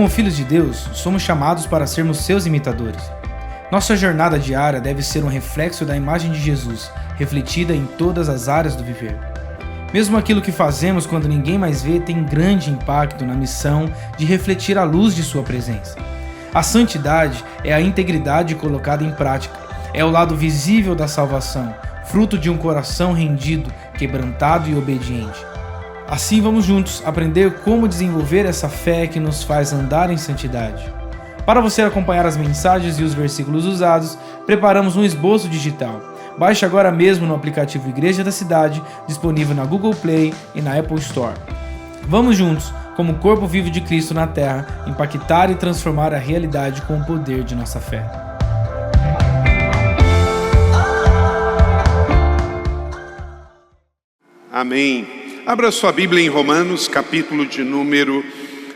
Como filhos de Deus, somos chamados para sermos seus imitadores. Nossa jornada diária deve ser um reflexo da imagem de Jesus, refletida em todas as áreas do viver. Mesmo aquilo que fazemos quando ninguém mais vê tem grande impacto na missão de refletir a luz de sua presença. A santidade é a integridade colocada em prática, é o lado visível da salvação, fruto de um coração rendido, quebrantado e obediente. Assim vamos juntos aprender como desenvolver essa fé que nos faz andar em santidade. Para você acompanhar as mensagens e os versículos usados, preparamos um esboço digital. Baixe agora mesmo no aplicativo Igreja da Cidade, disponível na Google Play e na Apple Store. Vamos juntos, como corpo vivo de Cristo na Terra, impactar e transformar a realidade com o poder de nossa fé. Amém. Abra sua Bíblia em Romanos, capítulo de número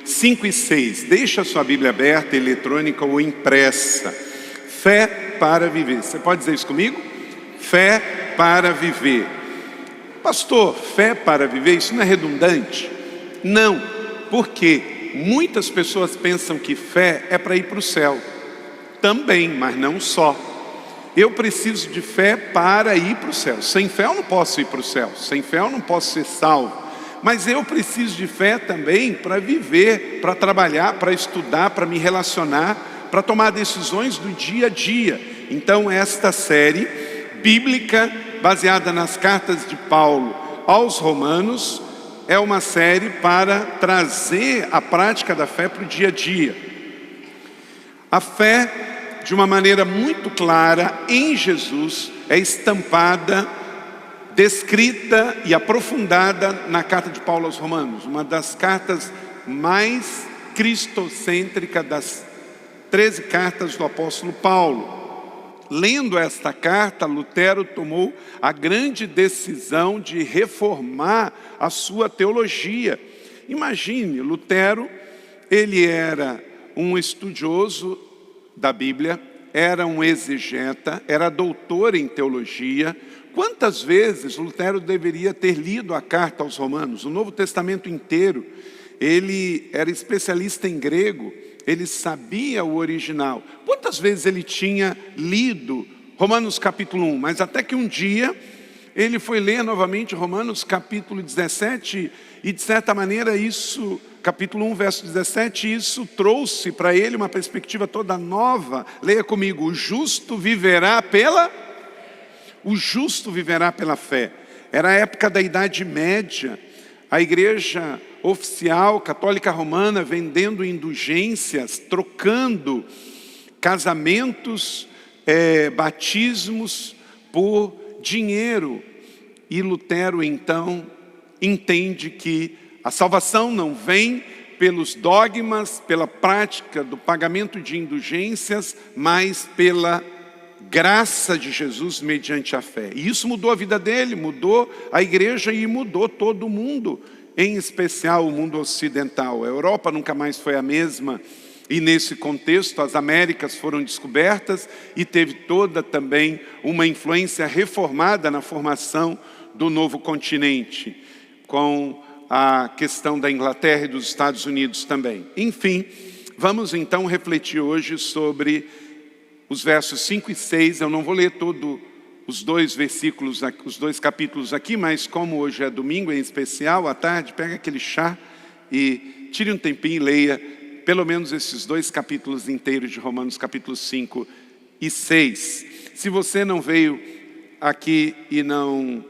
5 e 6. Deixa a sua Bíblia aberta, eletrônica ou impressa. Fé para viver. Você pode dizer isso comigo? Fé para viver. Pastor, fé para viver, isso não é redundante? Não, porque muitas pessoas pensam que fé é para ir para o céu. Também, mas não só. Eu preciso de fé para ir para o céu. Sem fé eu não posso ir para o céu. Sem fé eu não posso ser salvo. Mas eu preciso de fé também para viver, para trabalhar, para estudar, para me relacionar, para tomar decisões do dia a dia. Então esta série bíblica, baseada nas cartas de Paulo aos Romanos, é uma série para trazer a prática da fé para o dia a dia. A fé, de uma maneira muito clara, em Jesus, é estampada, descrita e aprofundada na carta de Paulo aos Romanos, uma das cartas mais cristocêntricas das 13 cartas do apóstolo Paulo. Lendo esta carta, Lutero tomou a grande decisão de reformar a sua teologia. Imagine, Lutero, ele era um estudioso da Bíblia, era um exegeta, era doutor em teologia. Quantas vezes Lutero deveria ter lido a carta aos Romanos? O Novo Testamento inteiro. Ele era especialista em grego, ele sabia o original. Quantas vezes ele tinha lido Romanos capítulo 1? Mas até que um dia ele foi ler novamente Romanos capítulo 17 e de certa maneira isso, capítulo 1, verso 17, isso trouxe para ele uma perspectiva toda nova. Leia comigo: o justo viverá pela fé. Era a época da Idade Média. A igreja oficial católica romana vendendo indulgências, trocando casamentos, batismos por dinheiro. E Lutero então entende que a salvação não vem pelos dogmas, pela prática do pagamento de indulgências, mas pela graça de Jesus mediante a fé. E isso mudou a vida dele, mudou a igreja e mudou todo o mundo, em especial o mundo ocidental. A Europa nunca mais foi a mesma, e nesse contexto as Américas foram descobertas e teve toda também uma influência reformada na formação do novo continente, com a questão da Inglaterra e dos Estados Unidos também. Enfim, vamos então refletir hoje sobre os versos 5 e 6, eu não vou ler todos os dois versículos, os dois capítulos aqui, mas como hoje é domingo em especial, à tarde, pega aquele chá e tire um tempinho e leia pelo menos esses dois capítulos inteiros de Romanos, capítulos 5 e 6. Se você não veio aqui e não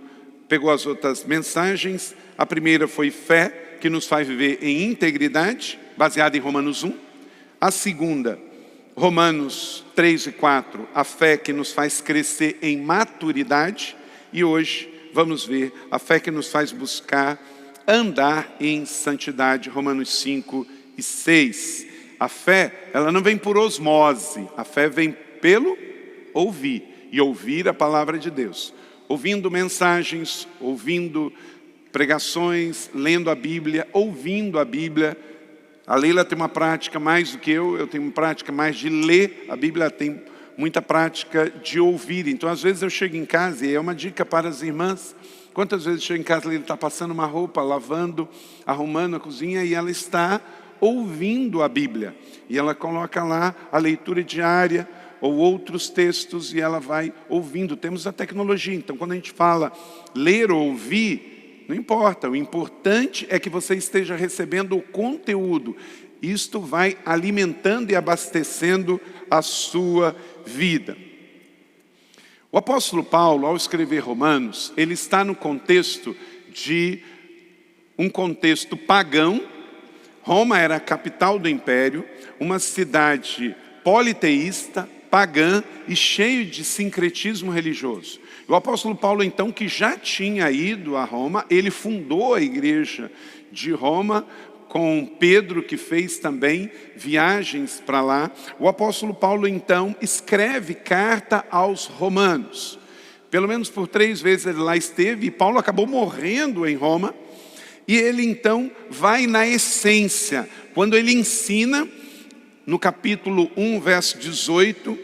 pegou as outras mensagens, a primeira foi fé, que nos faz viver em integridade, baseada em Romanos 1. A segunda, Romanos 3 e 4, a fé que nos faz crescer em maturidade. E hoje vamos ver a fé que nos faz buscar andar em santidade, Romanos 5 e 6. A fé, ela não vem por osmose, a fé vem pelo ouvir, e ouvir a palavra de Deus. Ouvindo mensagens, ouvindo pregações, lendo a Bíblia, ouvindo a Bíblia. A Leila tem uma prática mais do que eu tenho uma prática mais de ler. A Bíblia tem muita prática de ouvir. Então, às vezes eu chego em casa, e é uma dica para as irmãs. Quantas vezes eu chego em casa, a Leila está passando uma roupa, lavando, arrumando a cozinha, e ela está ouvindo a Bíblia. E ela coloca lá a leitura diária ou outros textos e ela vai ouvindo. Temos a tecnologia, então quando a gente fala ler ou ouvir, não importa. O importante é que você esteja recebendo o conteúdo. Isto vai alimentando e abastecendo a sua vida. O apóstolo Paulo, ao escrever Romanos, ele está no contexto de um contexto pagão. Roma era a capital do império, uma cidade politeísta, pagã e cheio de sincretismo religioso. O apóstolo Paulo, então, que já tinha ido a Roma, ele fundou a igreja de Roma, com Pedro, que fez também viagens para lá. O apóstolo Paulo, então, escreve carta aos romanos. Pelo menos por 3 vezes ele lá esteve, e Paulo acabou morrendo em Roma. E ele, então, vai na essência, quando ele ensina, no capítulo 1, verso 18,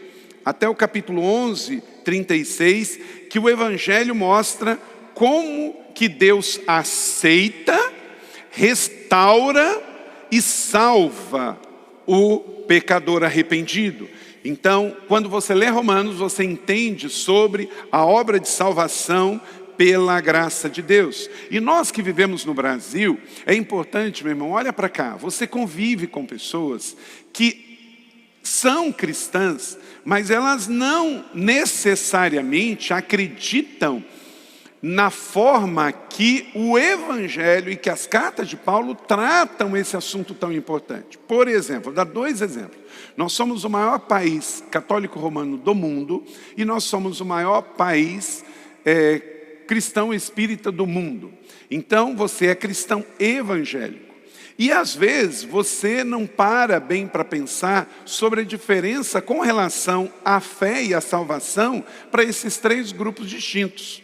até o capítulo 11, 36, que o Evangelho mostra como que Deus aceita, restaura e salva o pecador arrependido. Então, quando você lê Romanos, você entende sobre a obra de salvação pela graça de Deus. E nós que vivemos no Brasil, é importante, meu irmão, olha para cá, você convive com pessoas que são cristãs, mas elas não necessariamente acreditam na forma que o Evangelho e que as cartas de Paulo tratam esse assunto tão importante. Por exemplo, vou dar 2 exemplos. Nós somos o maior país católico romano do mundo e nós somos o maior país cristão espírita do mundo. Então, você é cristão evangélico. E às vezes você não para bem para pensar sobre a diferença com relação à fé e à salvação para esses 3 grupos distintos.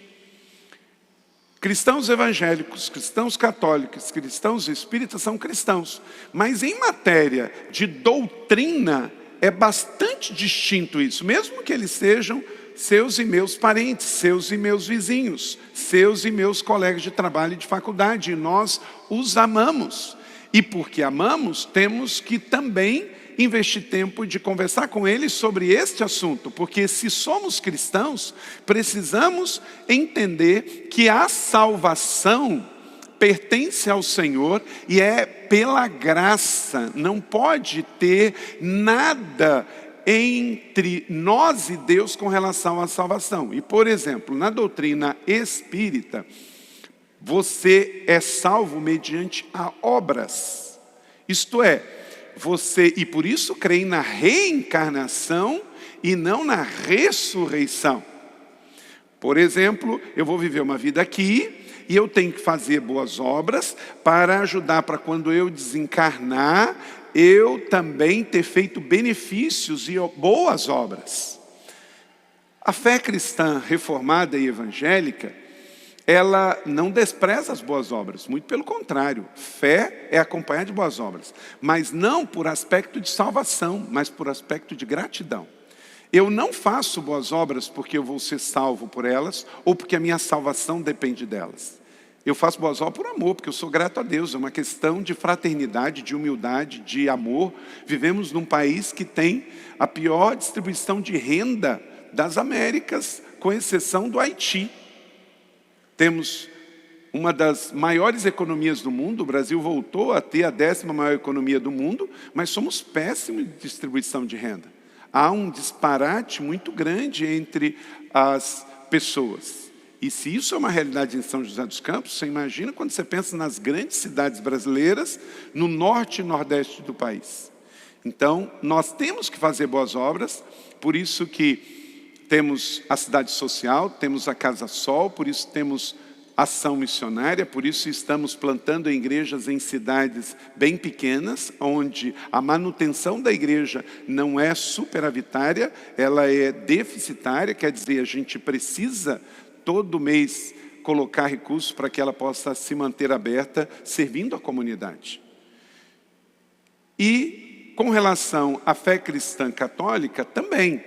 Cristãos evangélicos, cristãos católicos, cristãos espíritas são cristãos. Mas em matéria de doutrina é bastante distinto isso, mesmo que eles sejam seus e meus parentes, seus e meus vizinhos, seus e meus colegas de trabalho e de faculdade. E nós os amamos. E porque amamos, temos que também investir tempo de conversar com eles sobre este assunto. Porque se somos cristãos, precisamos entender que a salvação pertence ao Senhor e é pela graça. Não pode ter nada entre nós e Deus com relação à salvação. E, por exemplo, na doutrina espírita, você é salvo mediante a obras. Isto é, você, e por isso creem na reencarnação e não na ressurreição. Por exemplo, eu vou viver uma vida aqui e eu tenho que fazer boas obras para ajudar para quando eu desencarnar, eu também ter feito benefícios e boas obras. A fé cristã reformada e evangélica, ela não despreza as boas obras, muito pelo contrário. Fé é acompanhada de boas obras, mas não por aspecto de salvação, mas por aspecto de gratidão. Eu não faço boas obras porque eu vou ser salvo por elas, ou porque a minha salvação depende delas. Eu faço boas obras por amor, porque eu sou grato a Deus. É uma questão de fraternidade, de humildade, de amor. Vivemos num país que tem a pior distribuição de renda das Américas, com exceção do Haiti. Temos uma das maiores economias do mundo. O Brasil voltou a ter a 10ª maior economia do mundo, mas somos péssimos de distribuição de renda. Há um disparate muito grande entre as pessoas. E se isso é uma realidade em São José dos Campos, você imagina quando você pensa nas grandes cidades brasileiras, no norte e nordeste do país. Então, nós temos que fazer boas obras, por isso que temos a cidade social, temos a Casa Sol, por isso temos ação missionária, por isso estamos plantando igrejas em cidades bem pequenas, onde a manutenção da igreja não é superavitária, ela é deficitária, quer dizer, a gente precisa todo mês colocar recursos para que ela possa se manter aberta, servindo a comunidade. E com relação à fé cristã católica, também,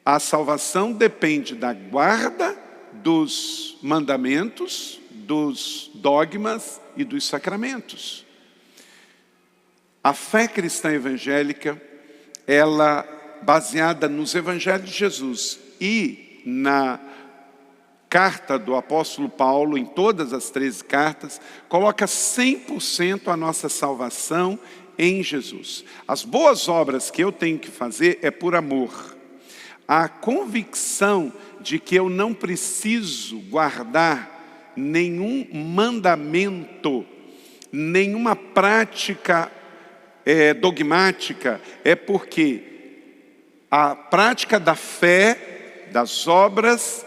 a salvação depende da guarda dos mandamentos, dos dogmas e dos sacramentos. A fé cristã evangélica, ela baseada nos evangelhos de Jesus e na carta do apóstolo Paulo, em todas as 13 cartas, coloca 100% a nossa salvação em Jesus. As boas obras que eu tenho que fazer é por amor. A convicção de que eu não preciso guardar nenhum mandamento, nenhuma prática dogmática, é porque a prática da fé, das obras,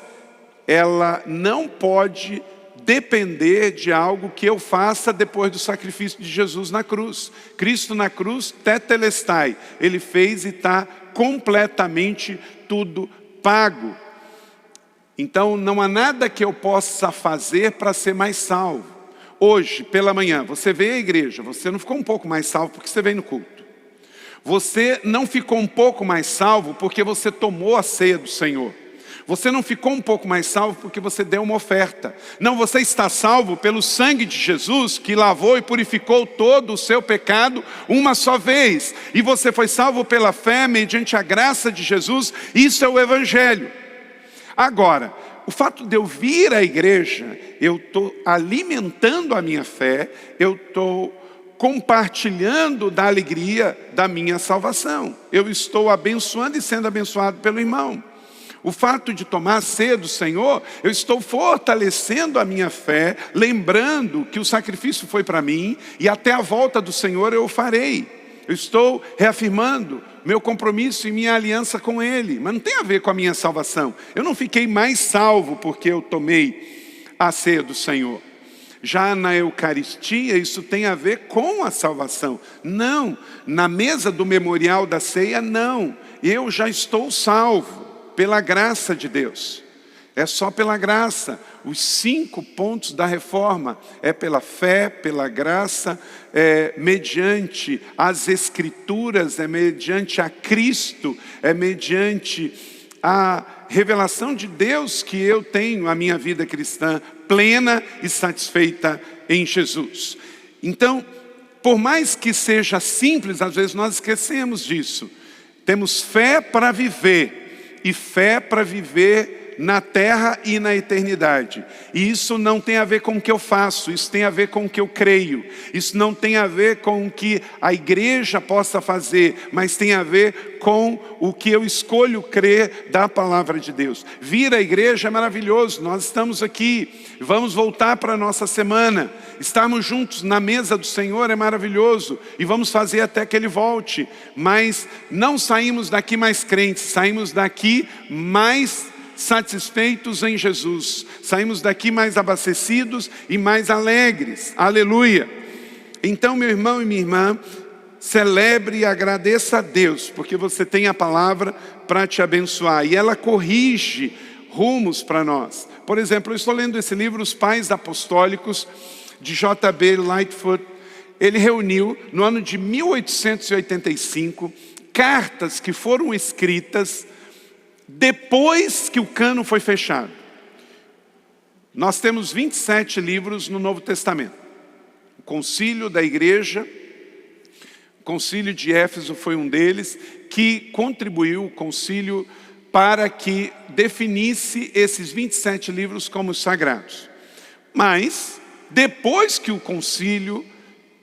ela não pode depender de algo que eu faça depois do sacrifício de Jesus na cruz. Cristo na cruz, tetelestai, Ele fez e está completamente tudo pago. Então não há nada que eu possa fazer para ser mais salvo. Hoje, pela manhã, você veio à igreja, você não ficou um pouco mais salvo porque você veio no culto. Você não ficou um pouco mais salvo porque você tomou a ceia do Senhor. Você não ficou um pouco mais salvo porque você deu uma oferta. Não, você está salvo pelo sangue de Jesus que lavou e purificou todo o seu pecado uma só vez. E você foi salvo pela fé mediante a graça de Jesus. Isso é o Evangelho. Agora, o fato de eu vir à igreja, eu estou alimentando a minha fé, eu estou compartilhando da alegria da minha salvação. Eu estou abençoando e sendo abençoado pelo irmão. O fato de tomar a ceia do Senhor, eu estou fortalecendo a minha fé, lembrando que o sacrifício foi para mim e até a volta do Senhor eu o farei. Eu estou reafirmando meu compromisso e minha aliança com Ele, mas não tem a ver com a minha salvação. Eu não fiquei mais salvo porque eu tomei a ceia do Senhor. Já na Eucaristia, isso tem a ver com a salvação. Não, na mesa do memorial da ceia, não. Eu já estou salvo pela graça de Deus. É só pela graça. Os 5 pontos da reforma é pela fé, pela graça, mediante as Escrituras, é mediante a Cristo, é mediante a revelação de Deus que eu tenho a minha vida cristã plena e satisfeita em Jesus. Então, por mais que seja simples, às vezes nós esquecemos disso. Temos fé para viver e fé para viver na terra e na eternidade. E isso não tem a ver com o que eu faço, isso tem a ver com o que eu creio. Isso não tem a ver com o que a igreja possa fazer, mas tem a ver com o que eu escolho crer da palavra de Deus. Vir à igreja é maravilhoso, nós estamos aqui, vamos voltar para a nossa semana. Estarmos juntos na mesa do Senhor é maravilhoso e vamos fazer até que Ele volte. Mas não saímos daqui mais crentes, saímos daqui mais satisfeitos em Jesus. Saímos daqui mais abastecidos e mais alegres. Aleluia! Então, meu irmão e minha irmã, celebre e agradeça a Deus, porque você tem a palavra para te abençoar. E ela corrige rumos para nós. Por exemplo, eu estou lendo esse livro, Os Pais Apostólicos, de J.B. Lightfoot. Ele reuniu, no ano de 1885, cartas que foram escritas depois que o cânon foi fechado. Nós temos 27 livros no Novo Testamento. O concílio da igreja, o concílio de Éfeso foi um deles, que contribuiu, o concílio, para que definisse esses 27 livros como sagrados. Mas, depois que o concílio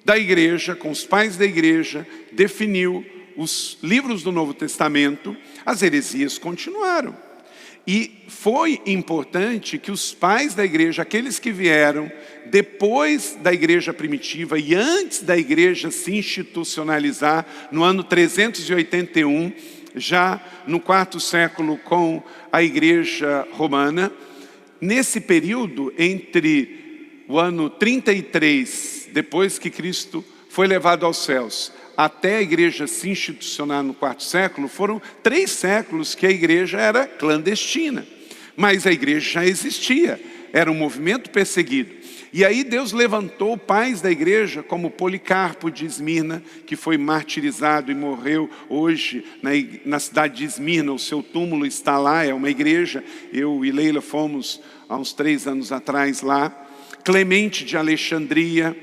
da igreja, com os pais da igreja, definiu os livros do Novo Testamento, as heresias continuaram. E foi importante que os pais da igreja, aqueles que vieram depois da igreja primitiva e antes da igreja se institucionalizar, no ano 381, já no 4º século com a igreja romana, nesse período entre o ano 33, depois que Cristo foi levado aos céus, até a igreja se institucionar no 4º século, foram 3 séculos que a igreja era clandestina. Mas a igreja já existia, era um movimento perseguido. E aí Deus levantou pais da igreja, como Policarpo de Esmirna, que foi martirizado e morreu hoje na cidade de Esmirna. O seu túmulo está lá, é uma igreja. Eu e Leila fomos há uns 3 anos atrás lá. Clemente de Alexandria,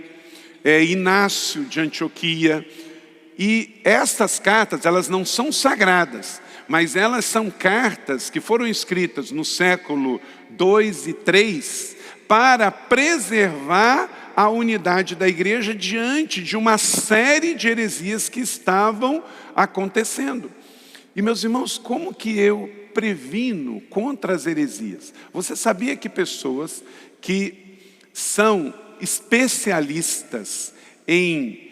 Inácio de Antioquia, E estas cartas, elas não são sagradas, mas elas são cartas que foram escritas no século II e III para preservar a unidade da igreja diante de uma série de heresias que estavam acontecendo. E meus irmãos, como que eu previno contra as heresias? Você sabia que pessoas que são especialistas em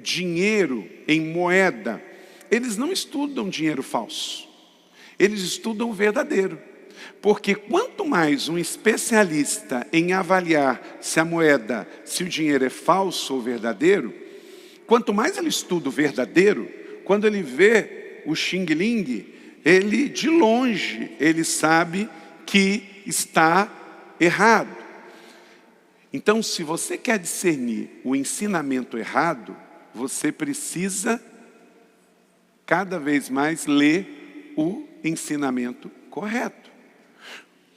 dinheiro, em moeda, eles não estudam dinheiro falso, eles estudam o verdadeiro. Porque quanto mais um especialista em avaliar se a moeda, se o dinheiro é falso ou verdadeiro, quanto mais ele estuda o verdadeiro, quando ele vê o xing-ling, ele de longe, ele sabe que está errado. Então, se você quer discernir o ensinamento errado, você precisa cada vez mais ler o ensinamento correto.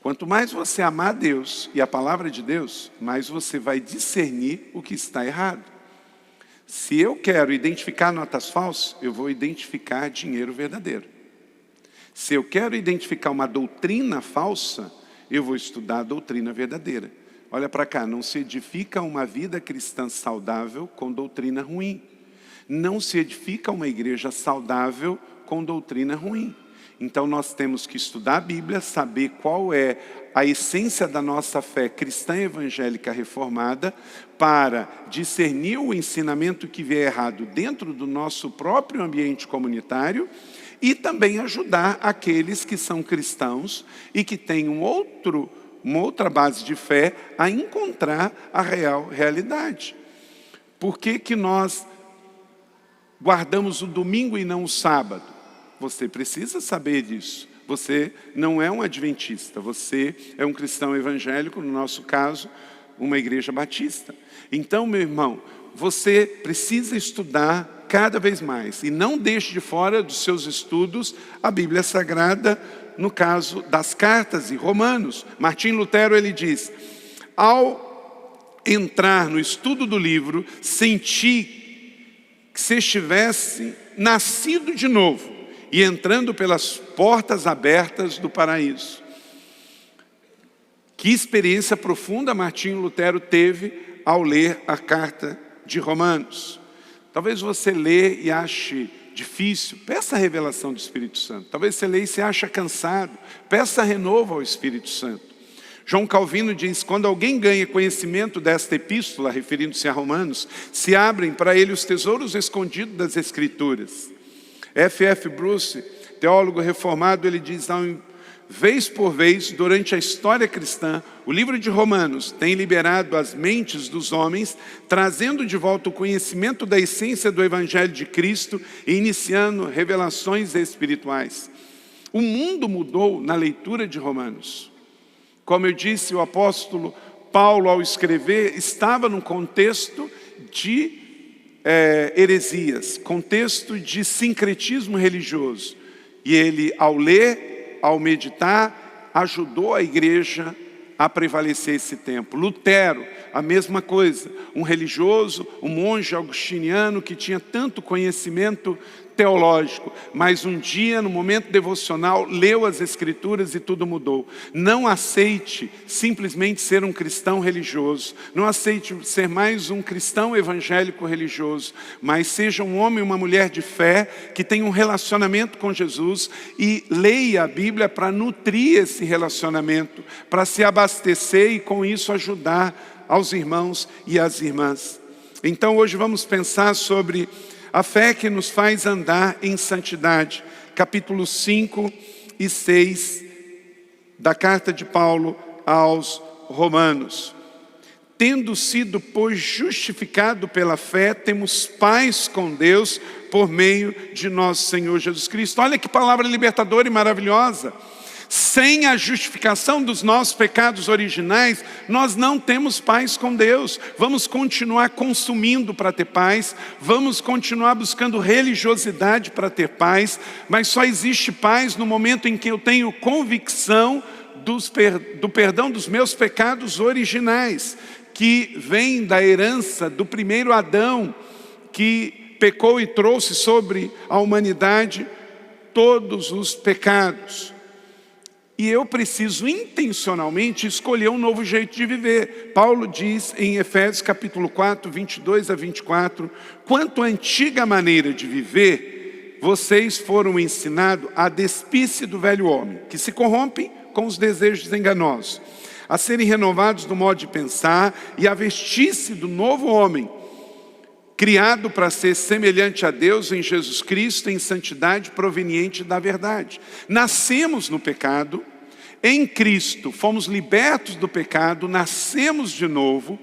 Quanto mais você amar a Deus e a palavra de Deus, mais você vai discernir o que está errado. Se eu quero identificar notas falsas, eu vou identificar dinheiro verdadeiro. Se eu quero identificar uma doutrina falsa, eu vou estudar a doutrina verdadeira. Olha para cá, não se edifica uma vida cristã saudável com doutrina ruim. Não se edifica uma igreja saudável com doutrina ruim. Então nós temos que estudar a Bíblia, saber qual é a essência da nossa fé cristã evangélica reformada, para discernir o ensinamento que vier errado dentro do nosso próprio ambiente comunitário e também ajudar aqueles que são cristãos e que têm uma outra base de fé a encontrar a real realidade. Por que que nós guardamos o domingo e não o sábado? Você precisa saber disso. Você não é um adventista, você é um cristão evangélico, no nosso caso, uma igreja batista. Então, meu irmão, você precisa estudar cada vez mais e não deixe de fora dos seus estudos a Bíblia Sagrada, no caso das cartas e Romanos. Martim Lutero, ele diz: ao entrar no estudo do livro, senti que se estivesse nascido de novo e entrando pelas portas abertas do paraíso. Que experiência profunda Martinho Lutero teve ao ler a carta de Romanos. Talvez você lê e ache difícil, peça a revelação do Espírito Santo. Talvez você lê e se acha cansado, peça renovo ao Espírito Santo. João Calvino diz: quando alguém ganha conhecimento desta epístola, referindo-se a Romanos, se abrem para ele os tesouros escondidos das Escrituras. F.F. Bruce, teólogo reformado, ele diz: vez por vez, durante a história cristã, o livro de Romanos tem liberado as mentes dos homens, trazendo de volta o conhecimento da essência do Evangelho de Cristo e iniciando revelações espirituais. O mundo mudou na leitura de Romanos. Como eu disse, o apóstolo Paulo, ao escrever, estava num contexto de heresias, contexto de sincretismo religioso. E ele, ao ler, ao meditar, ajudou a igreja a prevalecer esse tempo. Lutero, a mesma coisa, um religioso, um monge augustiniano que tinha tanto conhecimento teológico, mas um dia, no momento devocional, leu as Escrituras e tudo mudou. Não aceite simplesmente ser um cristão religioso, não aceite ser mais um cristão evangélico religioso, mas seja um homem e uma mulher de fé, que tenha um relacionamento com Jesus e leia a Bíblia para nutrir esse relacionamento, para se abastecer e com isso ajudar aos irmãos e às irmãs. Então hoje vamos pensar sobre a fé que nos faz andar em santidade. Capítulos 5 e 6 da carta de Paulo aos Romanos. Tendo sido, pois, justificado pela fé, temos paz com Deus por meio de nosso Senhor Jesus Cristo. Olha que palavra libertadora e maravilhosa. Sem a justificação dos nossos pecados originais, nós não temos paz com Deus. Vamos continuar consumindo para ter paz, vamos continuar buscando religiosidade para ter paz, mas só existe paz no momento em que eu tenho convicção do perdão dos meus pecados originais, que vem da herança do primeiro Adão, que pecou e trouxe sobre a humanidade todos os pecados. E eu preciso intencionalmente escolher um novo jeito de viver. Paulo diz em Efésios capítulo 4, 22 a 24, quanto à antiga maneira de viver, vocês foram ensinados a despir-se do velho homem, que se corrompem com os desejos enganosos, a serem renovados no modo de pensar e a vestir-se do novo homem, criado para ser semelhante a Deus em Jesus Cristo, em santidade proveniente da verdade. Nascemos no pecado, em Cristo fomos libertos do pecado, nascemos de novo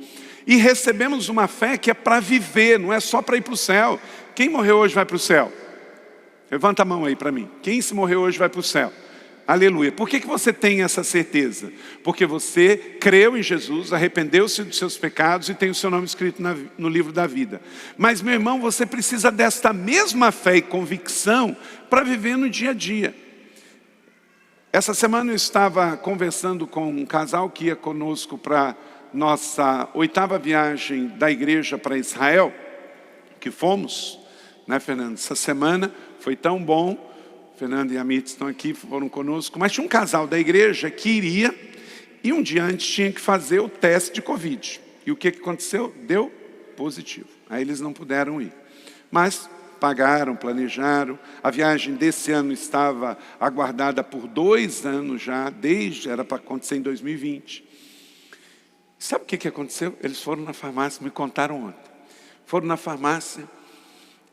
e recebemos uma fé que é para viver, não é só para ir para o céu. Quem morreu hoje vai para o céu? Levanta a mão aí para mim. Quem se morreu hoje vai para o céu? Aleluia. Por que você tem essa certeza? Porque você creu em Jesus, arrependeu-se dos seus pecados e tem o seu nome escrito no livro da vida. Mas, meu irmão, você precisa desta mesma fé e convicção para viver no dia a dia. Essa semana eu estava conversando com um casal que ia conosco para nossa 8ª viagem da igreja para Israel, que fomos, né, Fernando? Essa semana foi tão bom. Fernando e a Mitz estão aqui, foram conosco. Mas tinha um casal da igreja que iria e um dia antes tinha que fazer o teste de Covid. E o que aconteceu? Deu positivo. Aí eles não puderam ir. Mas pagaram, planejaram. A viagem desse ano estava aguardada por 2 anos já, era para acontecer em 2020. Sabe o que aconteceu? Eles foram na farmácia, me contaram ontem. Foram na farmácia,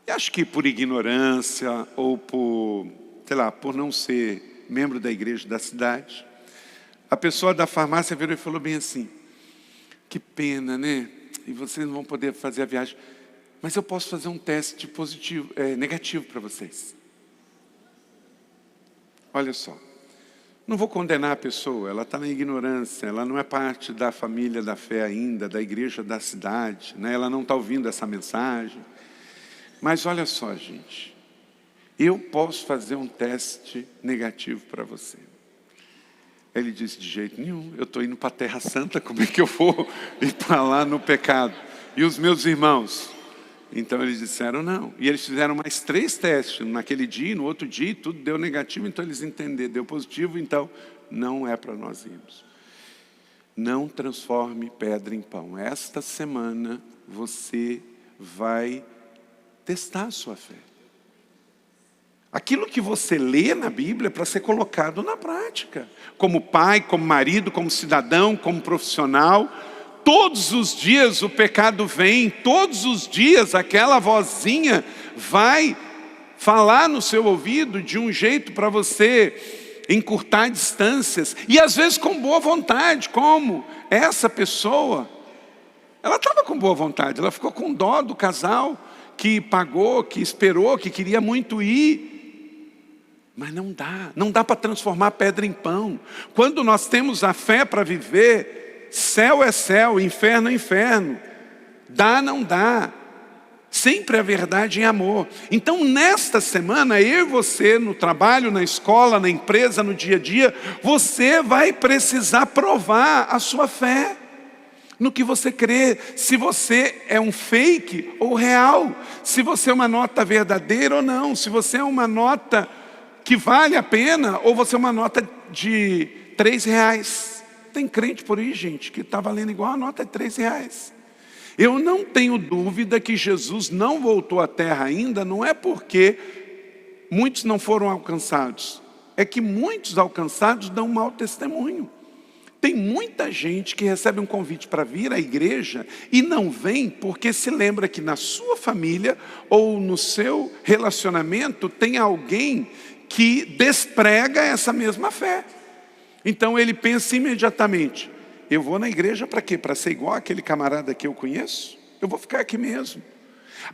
e acho que por ignorância ou por não ser membro da igreja da cidade, a pessoa da farmácia virou e falou bem assim, que pena, né? E vocês não vão poder fazer a viagem, mas eu posso fazer um teste negativo para vocês. Olha só, não vou condenar a pessoa, ela está na ignorância, ela não é parte da família da fé ainda, da igreja da cidade, né? Ela não está ouvindo essa mensagem. Mas olha só, gente, eu posso fazer um teste negativo para você. Ele disse, de jeito nenhum, eu estou indo para a Terra Santa, como é que eu vou ir para lá no pecado? E os meus irmãos? Então eles disseram não. E eles fizeram mais 3 testes, naquele dia, no outro dia, tudo deu negativo, então eles entenderam, deu positivo, então não é para nós irmos. Não transforme pedra em pão. Esta semana você vai testar a sua fé. Aquilo que você lê na Bíblia é para ser colocado na prática. Como pai, como marido, como cidadão, como profissional. Todos os dias o pecado vem, todos os dias aquela vozinha vai falar no seu ouvido de um jeito para você encurtar distâncias. E às vezes com boa vontade, como essa pessoa, ela estava com boa vontade, ela ficou com dó do casal que pagou, que esperou, que queria muito ir. Mas não dá para transformar pedra em pão. Quando nós temos a fé para viver, céu é céu, inferno é inferno. Dá, não dá. Sempre a verdade em amor. Então nesta semana, eu e você, no trabalho, na escola, na empresa, no dia a dia, você vai precisar provar a sua fé. No que você crê, se você é um fake ou real, se você é uma nota verdadeira ou não, se você é uma nota que vale a pena, ou você é uma nota de R$3. Tem crente por aí, gente, que está valendo igual a nota de R$3. Eu não tenho dúvida que Jesus não voltou à terra ainda, não é porque muitos não foram alcançados, é que muitos alcançados dão um mau testemunho. Tem muita gente que recebe um convite para vir à igreja e não vem porque se lembra que na sua família ou no seu relacionamento tem alguém que desprega essa mesma fé. Então ele pensa imediatamente, eu vou na igreja para quê? Para ser igual aquele camarada que eu conheço? Eu vou ficar aqui mesmo.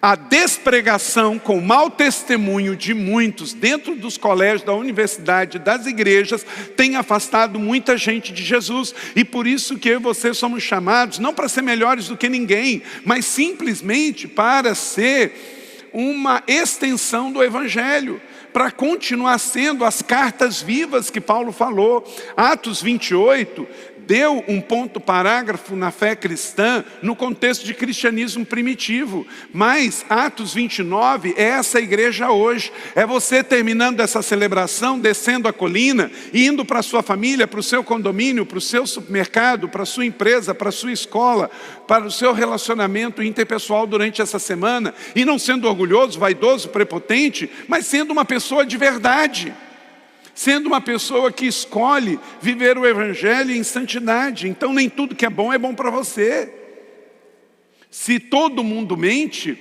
A despregação com mau testemunho de muitos dentro dos colégios, da universidade, das igrejas, tem afastado muita gente de Jesus. E por isso que eu e você somos chamados, não para ser melhores do que ninguém, mas simplesmente para ser uma extensão do Evangelho, para continuar sendo as cartas vivas que Paulo falou. Atos 28, deu um ponto parágrafo na fé cristã no contexto de cristianismo primitivo. Mas Atos 29 é essa igreja hoje. É você terminando essa celebração, descendo a colina, e indo para a sua família, para o seu condomínio, para o seu supermercado, para a sua empresa, para a sua escola, para o seu relacionamento interpessoal durante essa semana, e não sendo orgulhoso, vaidoso, prepotente, mas sendo uma pessoa de verdade. Sendo uma pessoa que escolhe viver o Evangelho em santidade. Então nem tudo que é bom para você. Se todo mundo mente,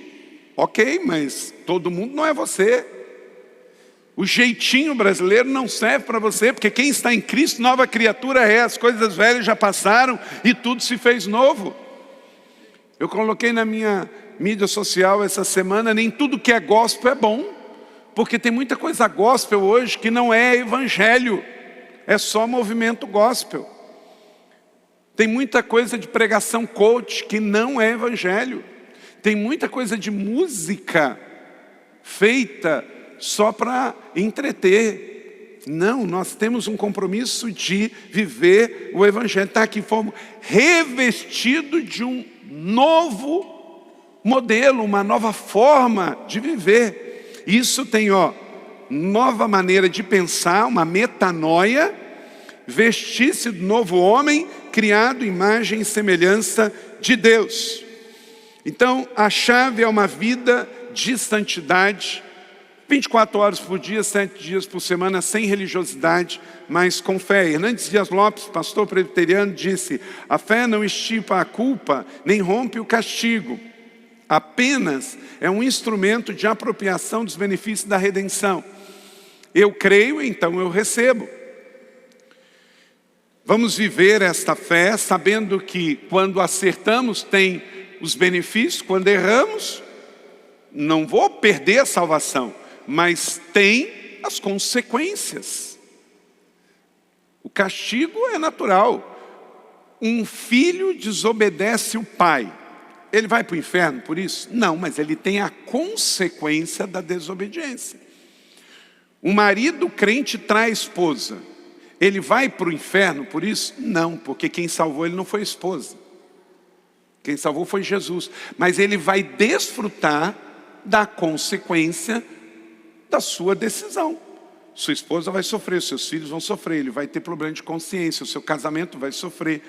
ok, mas todo mundo não é você. O jeitinho brasileiro não serve para você, porque quem está em Cristo, nova criatura é. As coisas velhas já passaram e tudo se fez novo. Eu coloquei na minha mídia social essa semana, nem tudo que é gospel é bom. Porque tem muita coisa gospel hoje que não é evangelho, é só movimento gospel. Tem muita coisa de pregação coach que não é evangelho. Tem muita coisa de música feita só para entreter. Não, nós temos um compromisso de viver o evangelho. Está aqui, fomos revestidos de um novo modelo, uma nova forma de viver. Isso tem, nova maneira de pensar, uma metanoia, vestir-se do novo homem, criado em imagem e semelhança de Deus. Então, a chave é uma vida de santidade, 24 horas por dia, 7 dias por semana, sem religiosidade, mas com fé. Hernandes Dias Lopes, pastor presbiteriano, disse: a fé não extirpa a culpa, nem rompe o castigo. Apenas é um instrumento de apropriação dos benefícios da redenção. Eu creio, então eu recebo. Vamos viver esta fé sabendo que quando acertamos tem os benefícios, quando erramos, não vou perder a salvação, mas tem as consequências. O castigo é natural. Um filho desobedece o pai. Ele vai para o inferno por isso? Não, mas ele tem a consequência da desobediência. O marido crente trai a esposa. Ele vai para o inferno por isso? Não, porque quem salvou ele não foi a esposa. Quem salvou foi Jesus. Mas ele vai desfrutar da consequência da sua decisão. Sua esposa vai sofrer, seus filhos vão sofrer, ele vai ter problema de consciência, o seu casamento vai sofrer.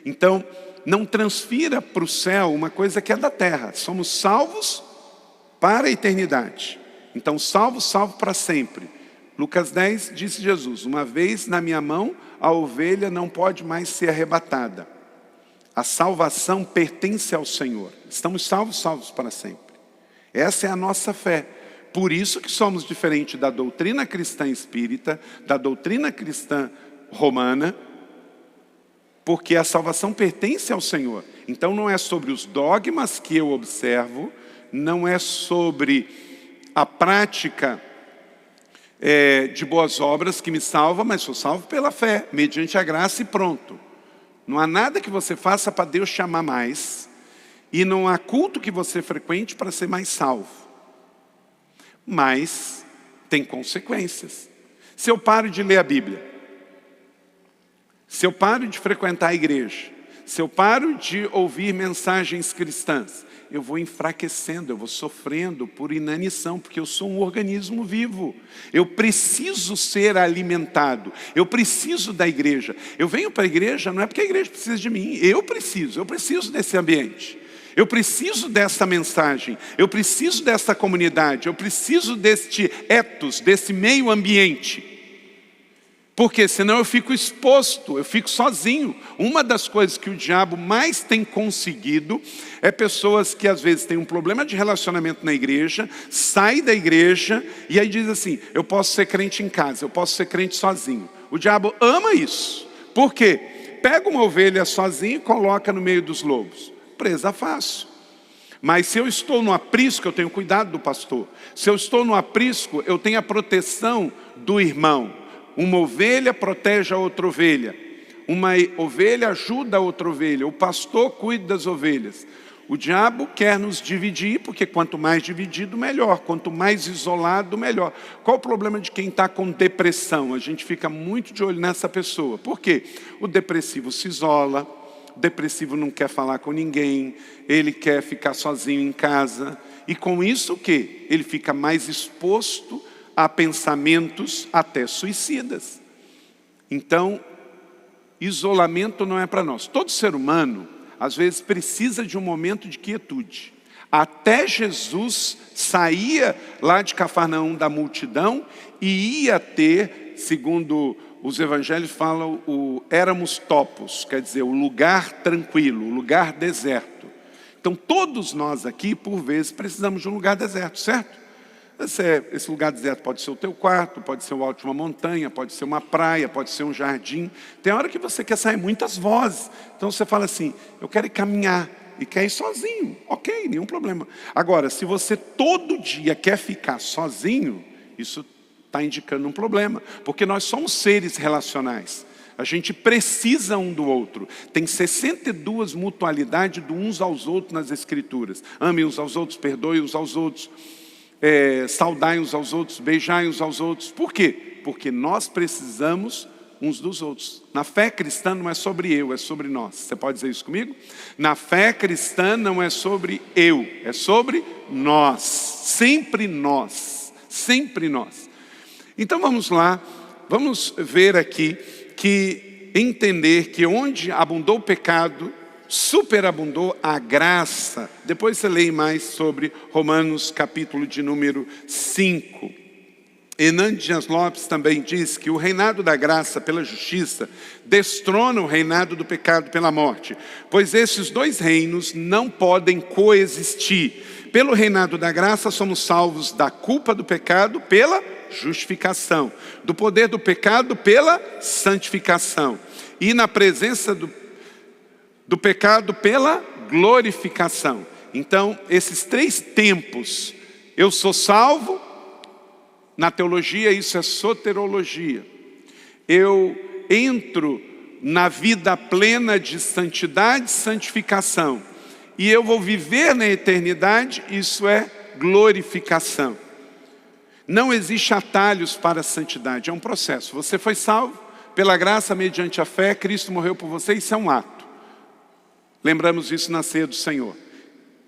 Então, não transfira para o céu uma coisa que é da terra. Somos salvos para a eternidade. Então, salvo para sempre. Lucas 10, disse Jesus: uma vez na minha mão, a ovelha não pode mais ser arrebatada. A salvação pertence ao Senhor. Estamos salvos para sempre. Essa é a nossa fé. Por isso que somos diferentes da doutrina cristã espírita, da doutrina cristã romana, porque a salvação pertence ao Senhor. Então não é sobre os dogmas que eu observo, não é sobre a prática de boas obras que me salva, mas sou salvo pela fé, mediante a graça e pronto. Não há nada que você faça para Deus te amar mais, e não há culto que você frequente para ser mais salvo. Mas tem consequências. Se eu paro de ler a Bíblia, se eu paro de frequentar a igreja, se eu paro de ouvir mensagens cristãs, eu vou enfraquecendo, eu vou sofrendo por inanição, porque eu sou um organismo vivo. Eu preciso ser alimentado, eu preciso da igreja. Eu venho para a igreja, não é porque a igreja precisa de mim, eu preciso desse ambiente. Eu preciso dessa mensagem, eu preciso dessa comunidade, eu preciso deste ethos, desse meio ambiente. Porque senão eu fico exposto, eu fico sozinho. Uma das coisas que o diabo mais tem conseguido é pessoas que às vezes têm um problema de relacionamento na igreja, sai da igreja e aí diz assim: eu posso ser crente em casa, eu posso ser crente sozinho. O diabo ama isso. Por quê? Pega uma ovelha sozinho e coloca no meio dos lobos. Presa fácil. Mas se eu estou no aprisco, eu tenho cuidado do pastor. Se eu estou no aprisco, eu tenho a proteção do irmão. Uma ovelha protege a outra ovelha. Uma ovelha ajuda a outra ovelha. O pastor cuida das ovelhas. O diabo quer nos dividir, porque quanto mais dividido, melhor. Quanto mais isolado, melhor. Qual o problema de quem está com depressão? A gente fica muito de olho nessa pessoa. Por quê? O depressivo se isola, o depressivo não quer falar com ninguém, ele quer ficar sozinho em casa. E com isso o quê? Ele fica mais exposto a pensamentos até suicidas. Então, isolamento não é para nós. Todo ser humano, às vezes, precisa de um momento de quietude. Até Jesus saía lá de Cafarnaum da multidão e ia ter, segundo os evangelhos falam, o éramos topos, quer dizer, o lugar tranquilo, o lugar deserto. Então, todos nós aqui, por vezes, precisamos de um lugar deserto, certo? Esse lugar deserto pode ser o teu quarto, pode ser o alto de uma montanha, pode ser uma praia, pode ser um jardim. Tem hora que você quer sair muitas vozes. Então você fala assim, eu quero ir caminhar e quer ir sozinho. Ok, nenhum problema. Agora, se você todo dia quer ficar sozinho, isso está indicando um problema. Porque nós somos seres relacionais. A gente precisa um do outro. Tem 62 mutualidades de uns aos outros nas Escrituras. Amem uns aos outros, perdoem uns aos outros. Saudai uns aos outros, beijai uns aos outros. Por quê? Porque nós precisamos uns dos outros. Na fé cristã não é sobre eu, é sobre nós. Você pode dizer isso comigo? Na fé cristã não é sobre eu, é sobre nós. Sempre nós. Sempre nós. Então vamos lá, vamos ver aqui que entender que onde abundou o pecado, superabundou a graça. Depois você lê mais sobre Romanos capítulo de número 5. Hernandes Dias Lopes também diz que o reinado da graça pela justiça destrona o reinado do pecado pela morte, pois esses dois reinos não podem coexistir. Pelo reinado da graça somos salvos da culpa do pecado pela justificação, do poder do pecado pela santificação e na presença do pecado pela glorificação. Então, esses três tempos, eu sou salvo, na teologia isso é soterologia. Eu entro na vida plena de santidade e santificação. E eu vou viver na eternidade, isso é glorificação. Não existe atalhos para a santidade, é um processo. Você foi salvo, pela graça, mediante a fé, Cristo morreu por você, isso é um ato. Lembramos isso na ceia do Senhor.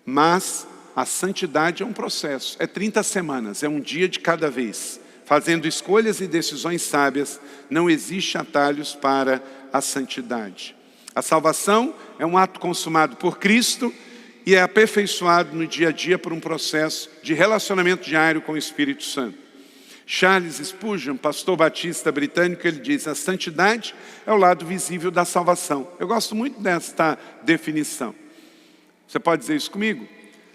Mas a santidade é um processo, é 30 semanas, é um dia de cada vez. Fazendo escolhas e decisões sábias, não existe atalhos para a santidade. A salvação é um ato consumado por Cristo e é aperfeiçoado no dia a dia por um processo de relacionamento diário com o Espírito Santo. Charles Spurgeon, pastor batista britânico, ele diz: a santidade é o lado visível da salvação. Eu gosto muito desta definição. Você pode dizer isso comigo?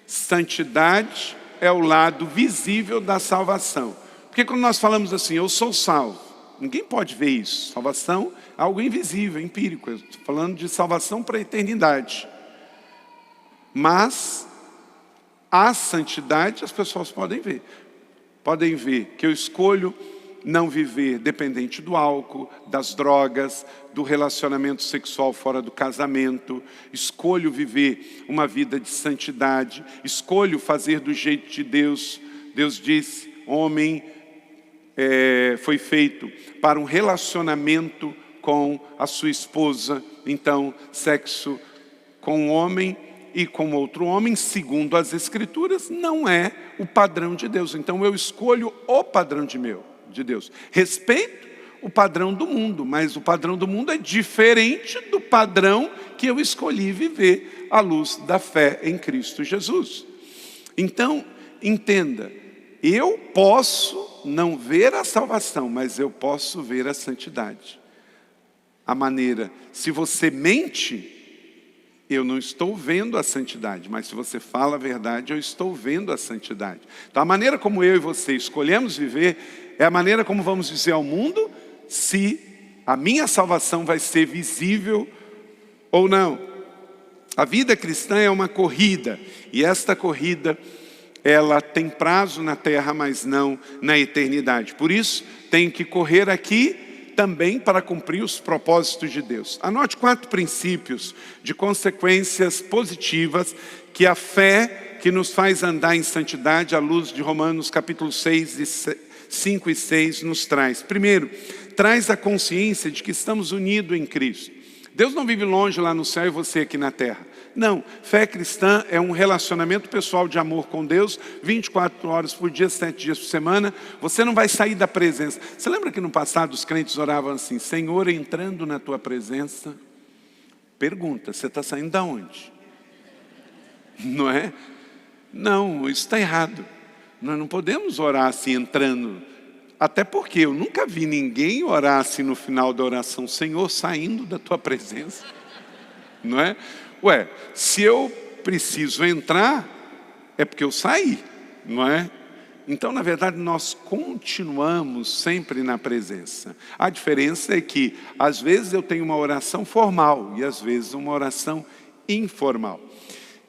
Santidade é o lado visível da salvação. Porque quando nós falamos assim, eu sou salvo, ninguém pode ver isso. Salvação é algo invisível, empírico. Eu estou falando de salvação para a eternidade. Mas a santidade as pessoas podem ver. Podem ver que eu escolho não viver dependente do álcool, das drogas, do relacionamento sexual fora do casamento. Escolho viver uma vida de santidade. Escolho fazer do jeito de Deus. Deus disse, homem foi feito para um relacionamento com a sua esposa. Então, sexo com um homem e com outro homem, segundo as Escrituras, não é o padrão de Deus. Então eu escolho o padrão de Deus. Respeito o padrão do mundo, mas o padrão do mundo é diferente do padrão que eu escolhi viver à luz da fé em Cristo Jesus. Então, entenda, eu posso não ver a salvação, mas eu posso ver a santidade. A maneira, se você mente, eu não estou vendo a santidade, mas se você fala a verdade, eu estou vendo a santidade. Então a maneira como eu e você escolhemos viver é a maneira como vamos dizer ao mundo se a minha salvação vai ser visível ou não. A vida cristã é uma corrida, e esta corrida, ela tem prazo na terra, mas não na eternidade. Por isso, tenho que correr aqui também para cumprir os propósitos de Deus. Anote 4 princípios de consequências positivas que a fé que nos faz andar em santidade à luz de Romanos capítulo 5 e 6 nos traz. Primeiro, traz a consciência de que estamos unidos em Cristo. Deus não vive longe lá no céu e você aqui na terra. Não, fé cristã é um relacionamento pessoal de amor com Deus, 24 horas por dia, 7 dias por semana. Você não vai sair da presença. Você lembra que no passado os crentes oravam assim: Senhor, entrando na tua presença? Pergunta, você está saindo de onde? Não é? Não, isso está errado. Nós não podemos orar assim, entrando. Até porque eu nunca vi ninguém orar assim no final da oração: Senhor, saindo da tua presença. Não é? Ué, se eu preciso entrar, é porque eu saí, não é? Então, na verdade, nós continuamos sempre na presença. A diferença é que, às vezes, eu tenho uma oração formal e, às vezes, uma oração informal.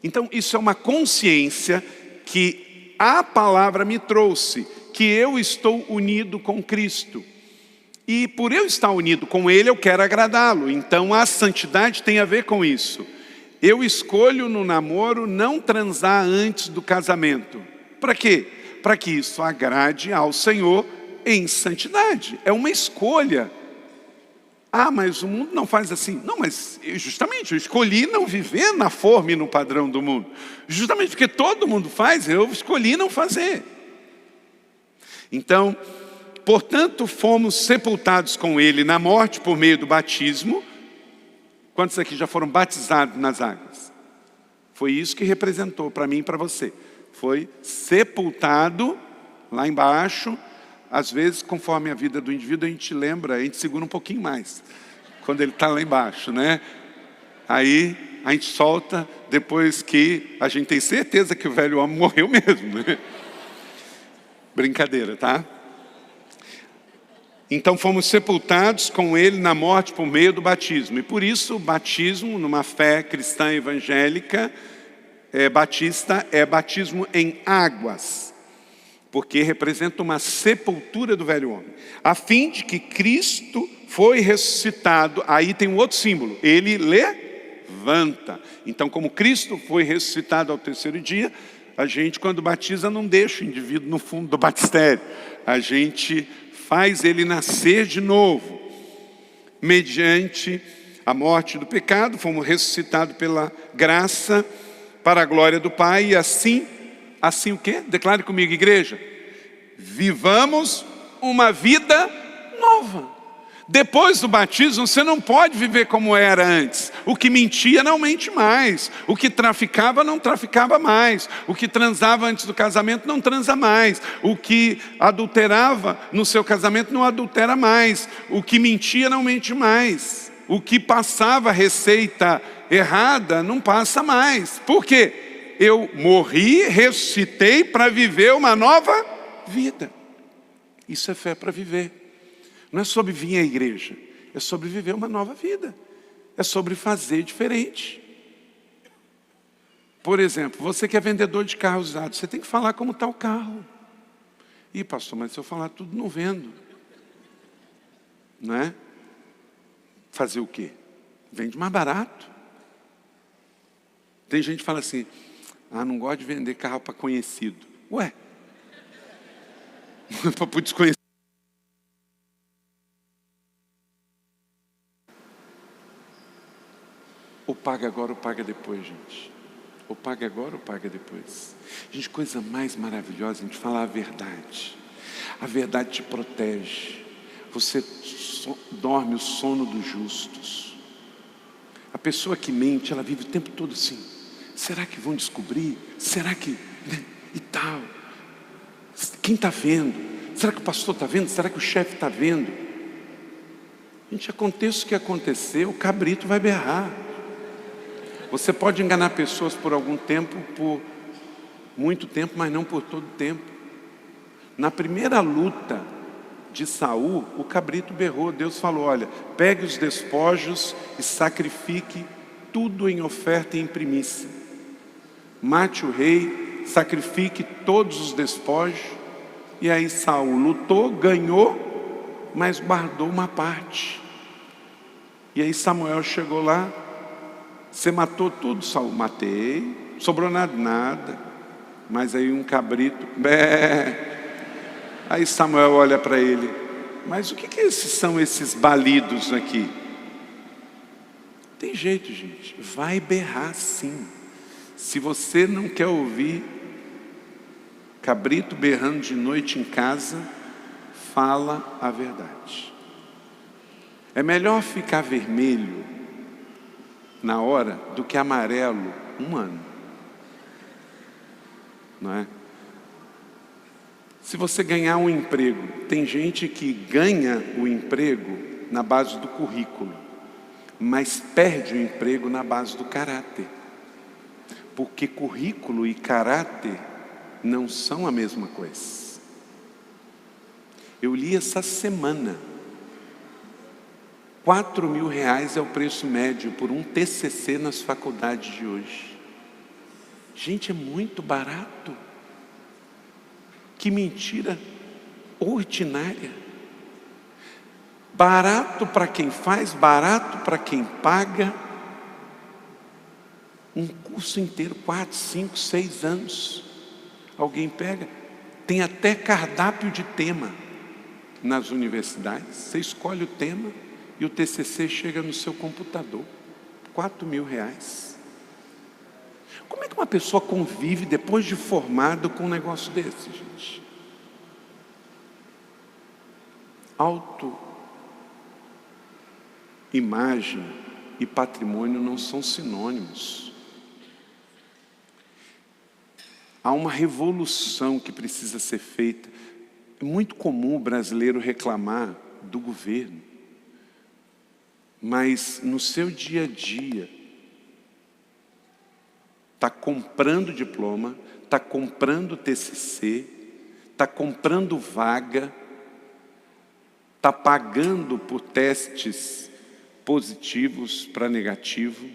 Então, isso é uma consciência que a palavra me trouxe, que eu estou unido com Cristo. E por eu estar unido com Ele, eu quero agradá-lo. Então, a santidade tem a ver com isso. Eu escolho no namoro não transar antes do casamento. Para quê? Para que isso agrade ao Senhor em santidade. É uma escolha. Ah, mas o mundo não faz assim. Não, mas justamente eu escolhi não viver na forma e no padrão do mundo. Justamente porque todo mundo faz, eu escolhi não fazer. Então, portanto, fomos sepultados com Ele na morte por meio do batismo. Quantos aqui já foram batizados nas águas? Foi isso que representou para mim e para você. Foi sepultado lá embaixo. Às vezes, conforme a vida do indivíduo, a gente lembra, a gente segura um pouquinho mais. Quando ele está lá embaixo, né? Aí a gente solta depois que a gente tem certeza que o velho homem morreu mesmo, né? Brincadeira, tá? Então fomos sepultados com Ele na morte por meio do batismo. E por isso o batismo, numa fé cristã evangélica, batista, é batismo em águas. Porque representa uma sepultura do velho homem. A fim de que Cristo foi ressuscitado, aí tem um outro símbolo, Ele levanta. Então como Cristo foi ressuscitado ao terceiro dia, a gente quando batiza não deixa o indivíduo no fundo do batistério. A gente faz ele nascer de novo. Mediante a morte do pecado, fomos ressuscitados pela graça para a glória do Pai. E assim o quê? Declare comigo, igreja. Vivamos uma vida nova. Depois do batismo, você não pode viver como era antes. O que mentia não mente mais. O que traficava não traficava mais. O que transava antes do casamento não transa mais. O que adulterava no seu casamento não adultera mais. O que mentia não mente mais. O que passava receita errada não passa mais. Por quê? Eu morri, ressuscitei para viver uma nova vida. Isso é fé para viver. Não é sobre vir à igreja, é sobre viver uma nova vida. É sobre fazer diferente. Por exemplo, você que é vendedor de carros usados, você tem que falar como está o carro. Ih, pastor, mas se eu falar tudo, não vendo. Não é? Fazer o quê? Vende mais barato. Tem gente que fala assim: ah, não gosto de vender carro para conhecido. Ué, para desconhecido. Ou paga agora ou paga depois, gente. Ou paga agora ou paga depois. Gente, coisa mais maravilhosa a gente falar a verdade. A verdade te protege. Você dorme o sono dos justos. A pessoa que mente, ela vive o tempo todo assim: será que vão descobrir? Será que... e tal. Quem está vendo? Será que o pastor está vendo? Será que o chefe está vendo? Gente, aconteça o que acontecer, o cabrito vai berrar. Você pode enganar pessoas por algum tempo, por muito tempo, mas não por todo tempo. Na primeira luta de Saul, o cabrito berrou. Deus falou: olha, pegue os despojos e sacrifique tudo em oferta e em primícia. Mate o rei, sacrifique todos os despojos. E aí Saul lutou, ganhou, mas guardou uma parte. E aí Samuel chegou lá: você matou tudo, Saul? Matei, sobrou nada. Mas aí um cabrito, Aí Samuel olha para ele: mas o que são esses balidos aqui? Tem jeito, gente, vai berrar sim. Se você não quer ouvir cabrito berrando de noite em casa, fala a verdade. É melhor ficar vermelho na hora do que amarelo um ano, não é? Se você ganhar um emprego, tem gente que ganha o emprego na base do currículo, mas perde o emprego na base do caráter. Porque currículo e caráter não são a mesma coisa. Eu li essa semana, R$4.000 é o preço médio por um TCC nas faculdades de hoje. Gente, é muito barato. Que mentira ordinária. Barato para quem faz, barato para quem paga. Um curso inteiro, 4, 5, 6 anos. Alguém pega, tem até cardápio de tema nas universidades. Você escolhe o tema e o TCC chega no seu computador. R$4.000. Como é que uma pessoa convive depois de formado com um negócio desse, gente? Autoimagem e patrimônio não são sinônimos. Há uma revolução que precisa ser feita. É muito comum o brasileiro reclamar do governo, mas no seu dia a dia, está comprando diploma, está comprando TCC, está comprando vaga, está pagando por testes positivos para negativo,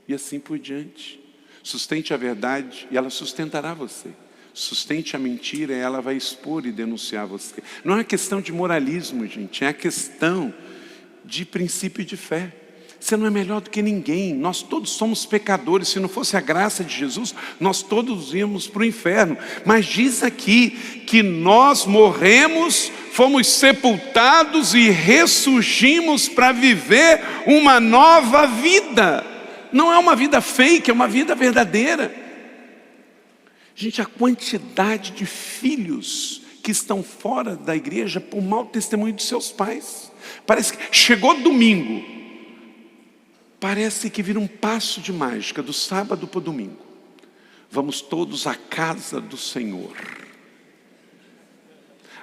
e assim por diante. Sustente a verdade e ela sustentará você. Sustente a mentira e ela vai expor e denunciar você. Não é uma questão de moralismo, gente, é a questão de princípio de fé. Você não é melhor do que ninguém. Nós todos somos pecadores. Se não fosse a graça de Jesus, nós todos íamos para o inferno. Mas diz aqui que nós morremos, fomos sepultados e ressurgimos para viver uma nova vida. Não é uma vida fake, é uma vida verdadeira. Gente, a quantidade de filhos que estão fora da igreja por mau testemunho de seus pais. Parece que chegou domingo, parece que vira um passo de mágica, do sábado para o domingo. Vamos todos à casa do Senhor.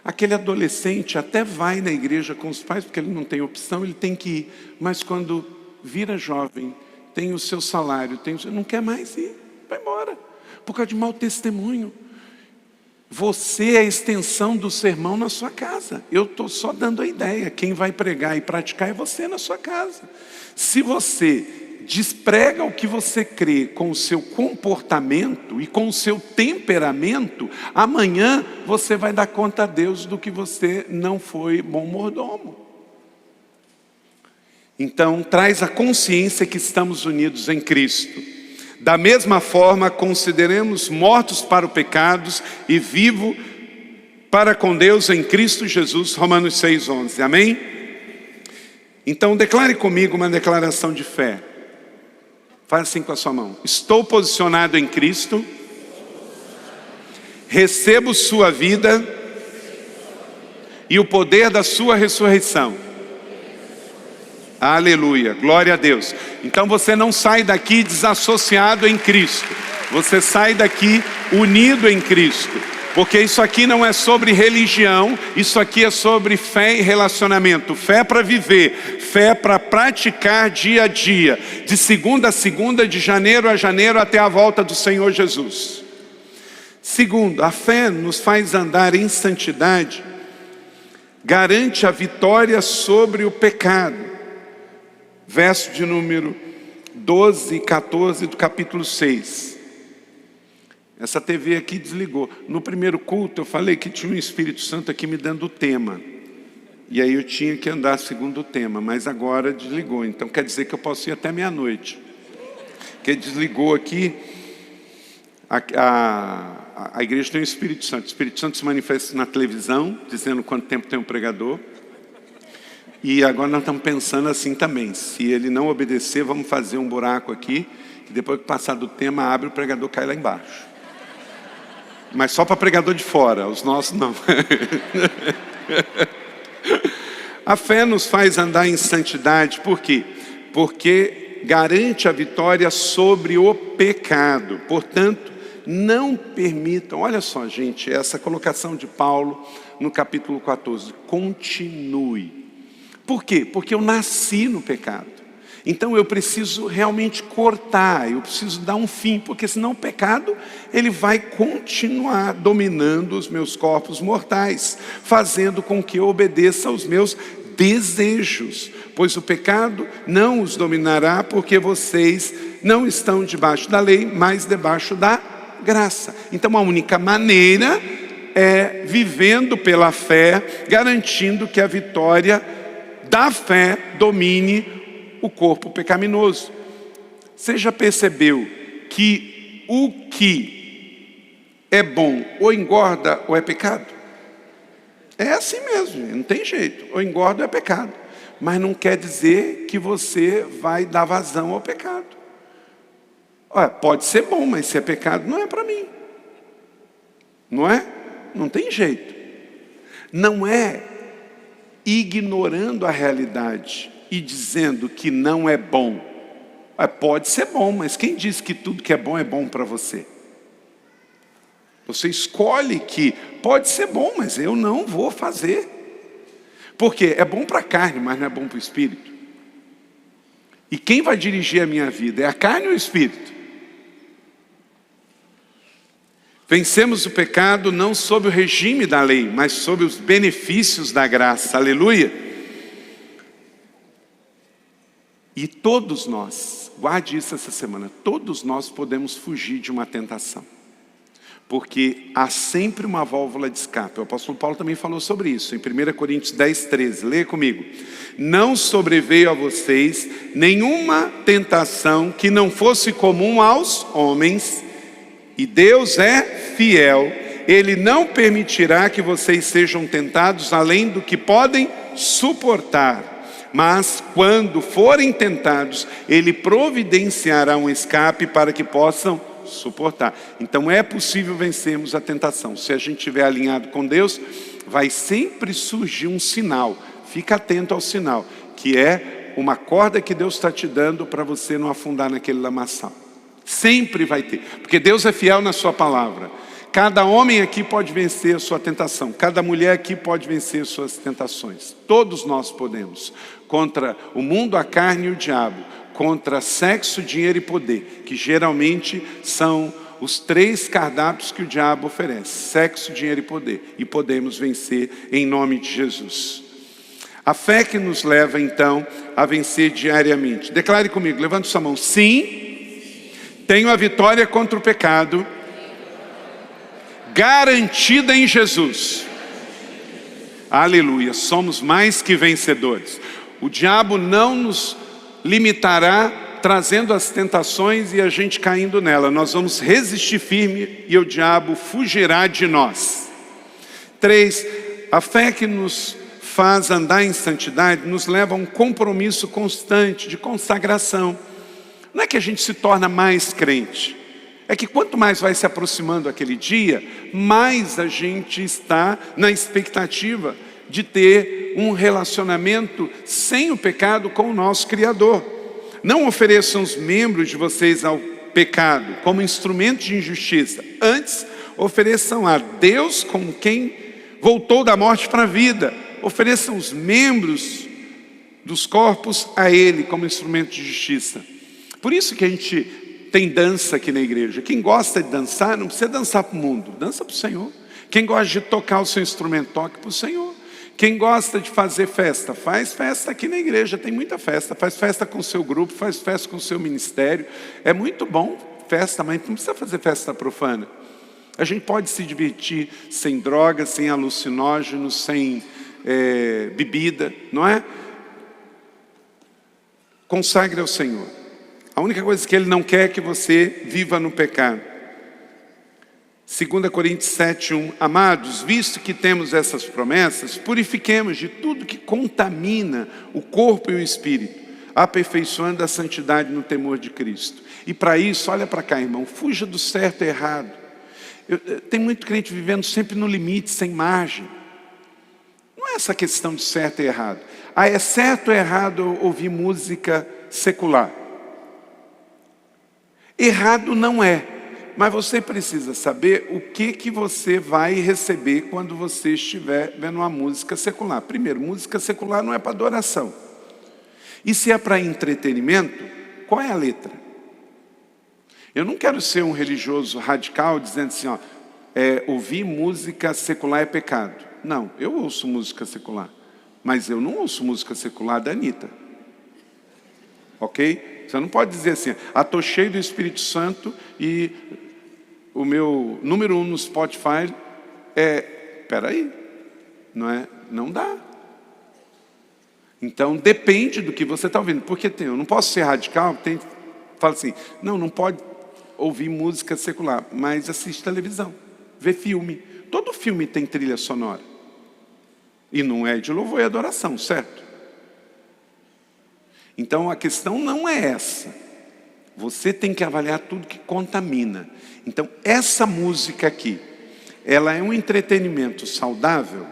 Aquele adolescente até vai na igreja com os pais, porque ele não tem opção, ele tem que ir. Mas quando vira jovem, tem o seu salário, não quer mais ir, vai embora. Por causa de mau testemunho. Você é a extensão do sermão na sua casa. Eu estou só dando a ideia. Quem vai pregar e praticar é você na sua casa. Se você desprega o que você crê com o seu comportamento e com o seu temperamento, amanhã você vai dar conta a Deus do que você não foi bom mordomo. Então, traz a consciência que estamos unidos em Cristo. Da mesma forma, consideremos mortos para o pecado e vivo para com Deus em Cristo Jesus. Romanos 6:11. Amém? Então, declare comigo uma declaração de fé. Faz assim com a sua mão. Estou posicionado em Cristo. Recebo sua vida e o poder da sua ressurreição. Aleluia, glória a Deus. Então você não sai daqui desassociado em Cristo. Você sai daqui unido em Cristo. Porque isso aqui não é sobre religião, isso aqui é sobre fé e relacionamento. Fé para viver, fé para praticar dia a dia. De segunda a segunda, de janeiro a janeiro, até a volta do Senhor Jesus. Segundo, a fé nos faz andar em santidade. Garante a vitória sobre o pecado. Verso de número 12 e 14 do capítulo 6. Essa TV aqui desligou. No primeiro culto eu falei que tinha um Espírito Santo aqui me dando o tema. E aí eu tinha que andar segundo o tema, mas agora desligou. Então quer dizer que eu posso ir até meia-noite. Porque desligou aqui, a igreja tem o Espírito Santo. O Espírito Santo se manifesta na televisão, dizendo quanto tempo tem um pregador. E agora nós estamos pensando assim também. Se ele não obedecer, vamos fazer um buraco aqui. E depois que passar do tema, abre, o pregador cai lá embaixo. Mas só para pregador de fora, os nossos não. A fé nos faz andar em santidade, por quê? Porque garante a vitória sobre o pecado. Portanto, não permitam, olha só gente, essa colocação de Paulo no capítulo 14, continue. Por quê? Porque eu nasci no pecado. Então eu preciso realmente cortar, eu preciso dar um fim, porque senão o pecado, ele vai continuar dominando os meus corpos mortais, fazendo com que eu obedeça aos meus desejos, pois o pecado não os dominará, porque vocês não estão debaixo da lei, mas debaixo da graça. Então a única maneira é vivendo pela fé, garantindo que a vitória da fé domine o corpo pecaminoso. Você já percebeu que o que é bom ou engorda ou é pecado? É assim mesmo, não tem jeito. Ou engorda ou é pecado. Mas não quer dizer que você vai dar vazão ao pecado. Olha, pode ser bom, mas se é pecado, não é para mim. Não é? Não tem jeito. Não é ignorando a realidade e dizendo que não é bom. Pode ser bom, mas quem diz que tudo que é bom para você? Você escolhe que pode ser bom, mas eu não vou fazer. Porque é bom para a carne, mas não é bom para o espírito. E quem vai dirigir a minha vida? É a carne ou o espírito? Vencemos o pecado não sob o regime da lei, mas sob os benefícios da graça. Aleluia! E todos nós, guarde isso essa semana, todos nós podemos fugir de uma tentação. Porque há sempre uma válvula de escape. O apóstolo Paulo também falou sobre isso, em 1 Coríntios 10, 13. Leia comigo. Não sobreveio a vocês nenhuma tentação que não fosse comum aos homens, e Deus é fiel. Ele não permitirá que vocês sejam tentados além do que podem suportar. Mas quando forem tentados, Ele providenciará um escape para que possam suportar. Então é possível vencermos a tentação. Se a gente estiver alinhado com Deus, vai sempre surgir um sinal. Fica atento ao sinal, que é uma corda que Deus está te dando para você não afundar naquele lamaçal. Sempre vai ter, porque Deus é fiel na sua palavra. Cada homem aqui pode vencer a sua tentação. Cada mulher aqui pode vencer suas tentações. Todos nós podemos. Contra o mundo, a carne e o diabo. Contra sexo, dinheiro e poder. Que geralmente são os 3 cardápios que o diabo oferece. Sexo, dinheiro e poder. E podemos vencer em nome de Jesus. A fé que nos leva então a vencer diariamente. Declare comigo, levante sua mão. Sim, tenho a vitória contra o pecado garantida em Jesus. Aleluia, somos mais que vencedores. O diabo não nos limitará trazendo as tentações e a gente caindo nela. Nós vamos resistir firme e o diabo fugirá de nós. 3, a fé que nos faz andar em santidade nos leva a um compromisso constante de consagração. Não é que a gente se torna mais crente. É que quanto mais vai se aproximando aquele dia, mais a gente está na expectativa de ter um relacionamento sem o pecado com o nosso Criador. Não ofereçam os membros de vocês ao pecado como instrumento de injustiça. Antes, ofereçam a Deus como quem voltou da morte para a vida. Ofereçam os membros dos corpos a Ele como instrumento de justiça. Por isso que a gente tem dança aqui na igreja. Quem gosta de dançar, não precisa dançar para o mundo, dança para o Senhor. Quem gosta de tocar o seu instrumento, toque para o Senhor. Quem gosta de fazer festa, faz festa aqui na igreja, tem muita festa. Faz festa com o seu grupo, faz festa com o seu ministério. É muito bom festa, mas não precisa fazer festa profana. A gente pode se divertir sem drogas, sem alucinógenos, sem bebida, não é? Consagre ao Senhor. A única coisa que Ele não quer é que você viva no pecado. 2 Coríntios 7:1. Amados, visto que temos essas promessas, purifiquemos de tudo que contamina o corpo e o espírito, aperfeiçoando a santidade no temor de Cristo. E para isso, olha para cá, irmão, fuja do certo e errado. Tem muito crente vivendo sempre no limite, sem margem. Não é essa questão de certo e errado. É certo ou errado ouvir música secular? Errado não é, mas você precisa saber o que você vai receber quando você estiver vendo uma música secular. Primeiro, música secular não é para adoração. E se é para entretenimento, qual é a letra? Eu não quero ser um religioso radical dizendo assim, ouvir música secular é pecado. Não, eu ouço música secular, mas eu não ouço música secular da Anitta. Ok? Você não pode dizer assim, estou cheio do Espírito Santo e o meu número 1 no Spotify peraí, não dá. Então depende do que você está ouvindo, porque eu não posso ser radical, fala assim, não pode ouvir música secular, mas assiste televisão, vê filme. Todo filme tem trilha sonora. E não é de louvor e adoração, certo? Então a questão não é essa. Você tem que avaliar tudo que contamina. Então essa música aqui, ela é um entretenimento saudável?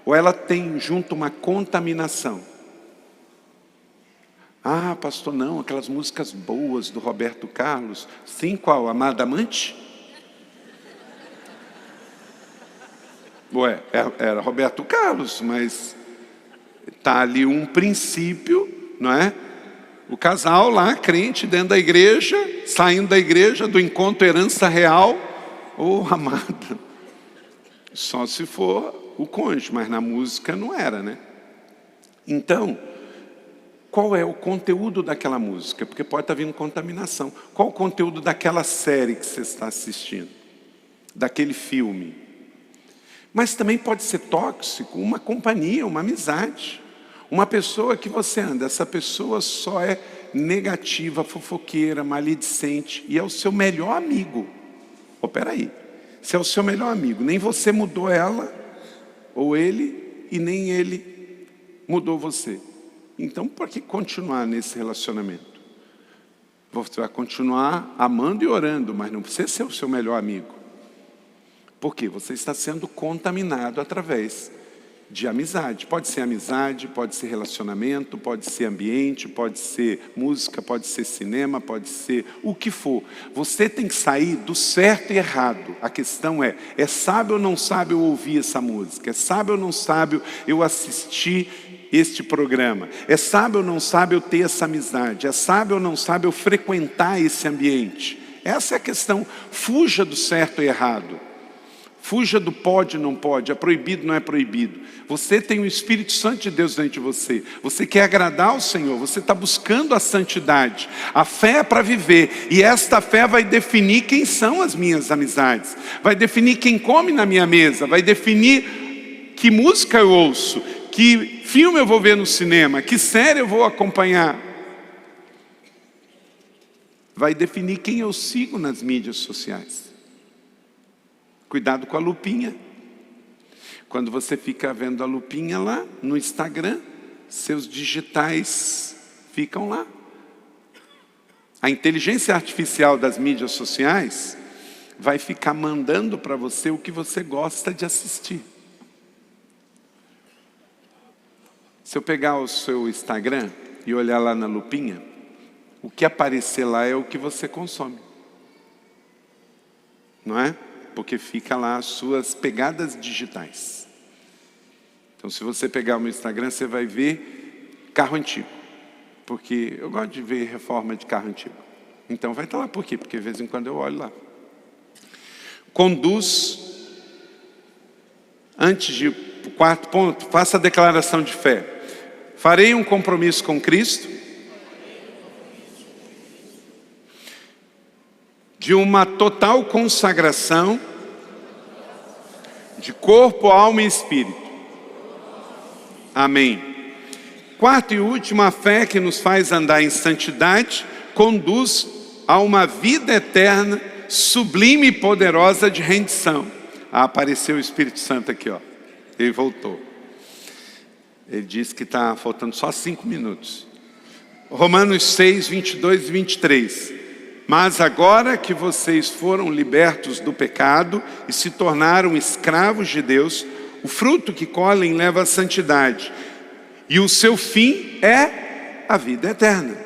Ou ela tem junto uma contaminação? Pastor, não, aquelas músicas boas do Roberto Carlos. Sim, qual? Amada Amante? Era Roberto Carlos, mas está ali um princípio, não é? O casal lá, crente, dentro da igreja, saindo da igreja, do encontro Herança Real. Amado, só se for o cônjuge, mas na música não era, né? Então, qual é o conteúdo daquela música? Porque pode estar vindo contaminação. Qual o conteúdo daquela série que você está assistindo? Daquele filme? Mas também pode ser tóxico uma companhia, uma amizade. Uma pessoa que você anda, essa pessoa só é negativa, fofoqueira, maledicente, e é o seu melhor amigo. Peraí, se é o seu melhor amigo, nem você mudou ela, ou ele, e nem ele mudou você. Então, por que continuar nesse relacionamento? Você vai continuar amando e orando, mas não precisa ser o seu melhor amigo. Porque você está sendo contaminado através de amizade. Pode ser relacionamento, pode ser ambiente, pode ser música, pode ser cinema, pode ser o que for. Você tem que sair do certo e errado. A questão é sábio ou não sábio eu ouvir essa música? É sábio ou não sábio eu assistir este programa? É sábio ou não sábio eu ter essa amizade? É sábio ou não sábio eu frequentar esse ambiente? Essa é a questão. Fuja do certo e errado. Fuja do pode, não pode, é proibido, não é proibido. Você tem o Espírito Santo de Deus dentro de você. Você quer agradar ao Senhor, você está buscando a santidade. A fé é para viver, e esta fé vai definir quem são as minhas amizades. Vai definir quem come na minha mesa, vai definir que música eu ouço, que filme eu vou ver no cinema, que série eu vou acompanhar. Vai definir quem eu sigo nas mídias sociais. Cuidado com a lupinha. Quando você fica vendo a lupinha lá no Instagram, seus digitais ficam lá. A inteligência artificial das mídias sociais vai ficar mandando para você o que você gosta de assistir. Se eu pegar o seu Instagram e olhar lá na lupinha, o que aparecer lá é o que você consome. Não é? Porque fica lá as suas pegadas digitais. Então, se você pegar o meu Instagram, você vai ver carro antigo. Porque eu gosto de ver reforma de carro antigo. Então, vai estar lá. Por quê? Porque de vez em quando eu olho lá. Conduz, antes de o quarto ponto, faça a declaração de fé. Farei um compromisso com Cristo de uma total consagração de corpo, alma e espírito, Amém. Quarto e último, a fé que nos faz andar em santidade conduz a uma vida eterna, sublime e poderosa de rendição. Apareceu o Espírito Santo aqui, ó. Ele voltou. Ele disse que está faltando só 5 minutos. Romanos 6, 22 e 23. Mas agora que vocês foram libertos do pecado e se tornaram escravos de Deus, o fruto que colhem leva à santidade, e o seu fim é a vida eterna.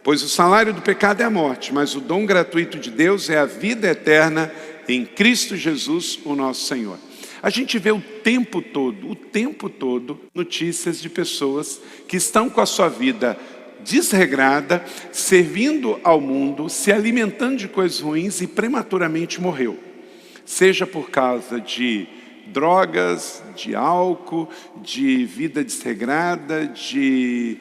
Pois o salário do pecado é a morte, mas o dom gratuito de Deus é a vida eterna em Cristo Jesus, o nosso Senhor. A gente vê o tempo todo, notícias de pessoas que estão com a sua vida desregrada, servindo ao mundo, se alimentando de coisas ruins e prematuramente morreu. Seja por causa de drogas, de álcool, de vida desregrada, de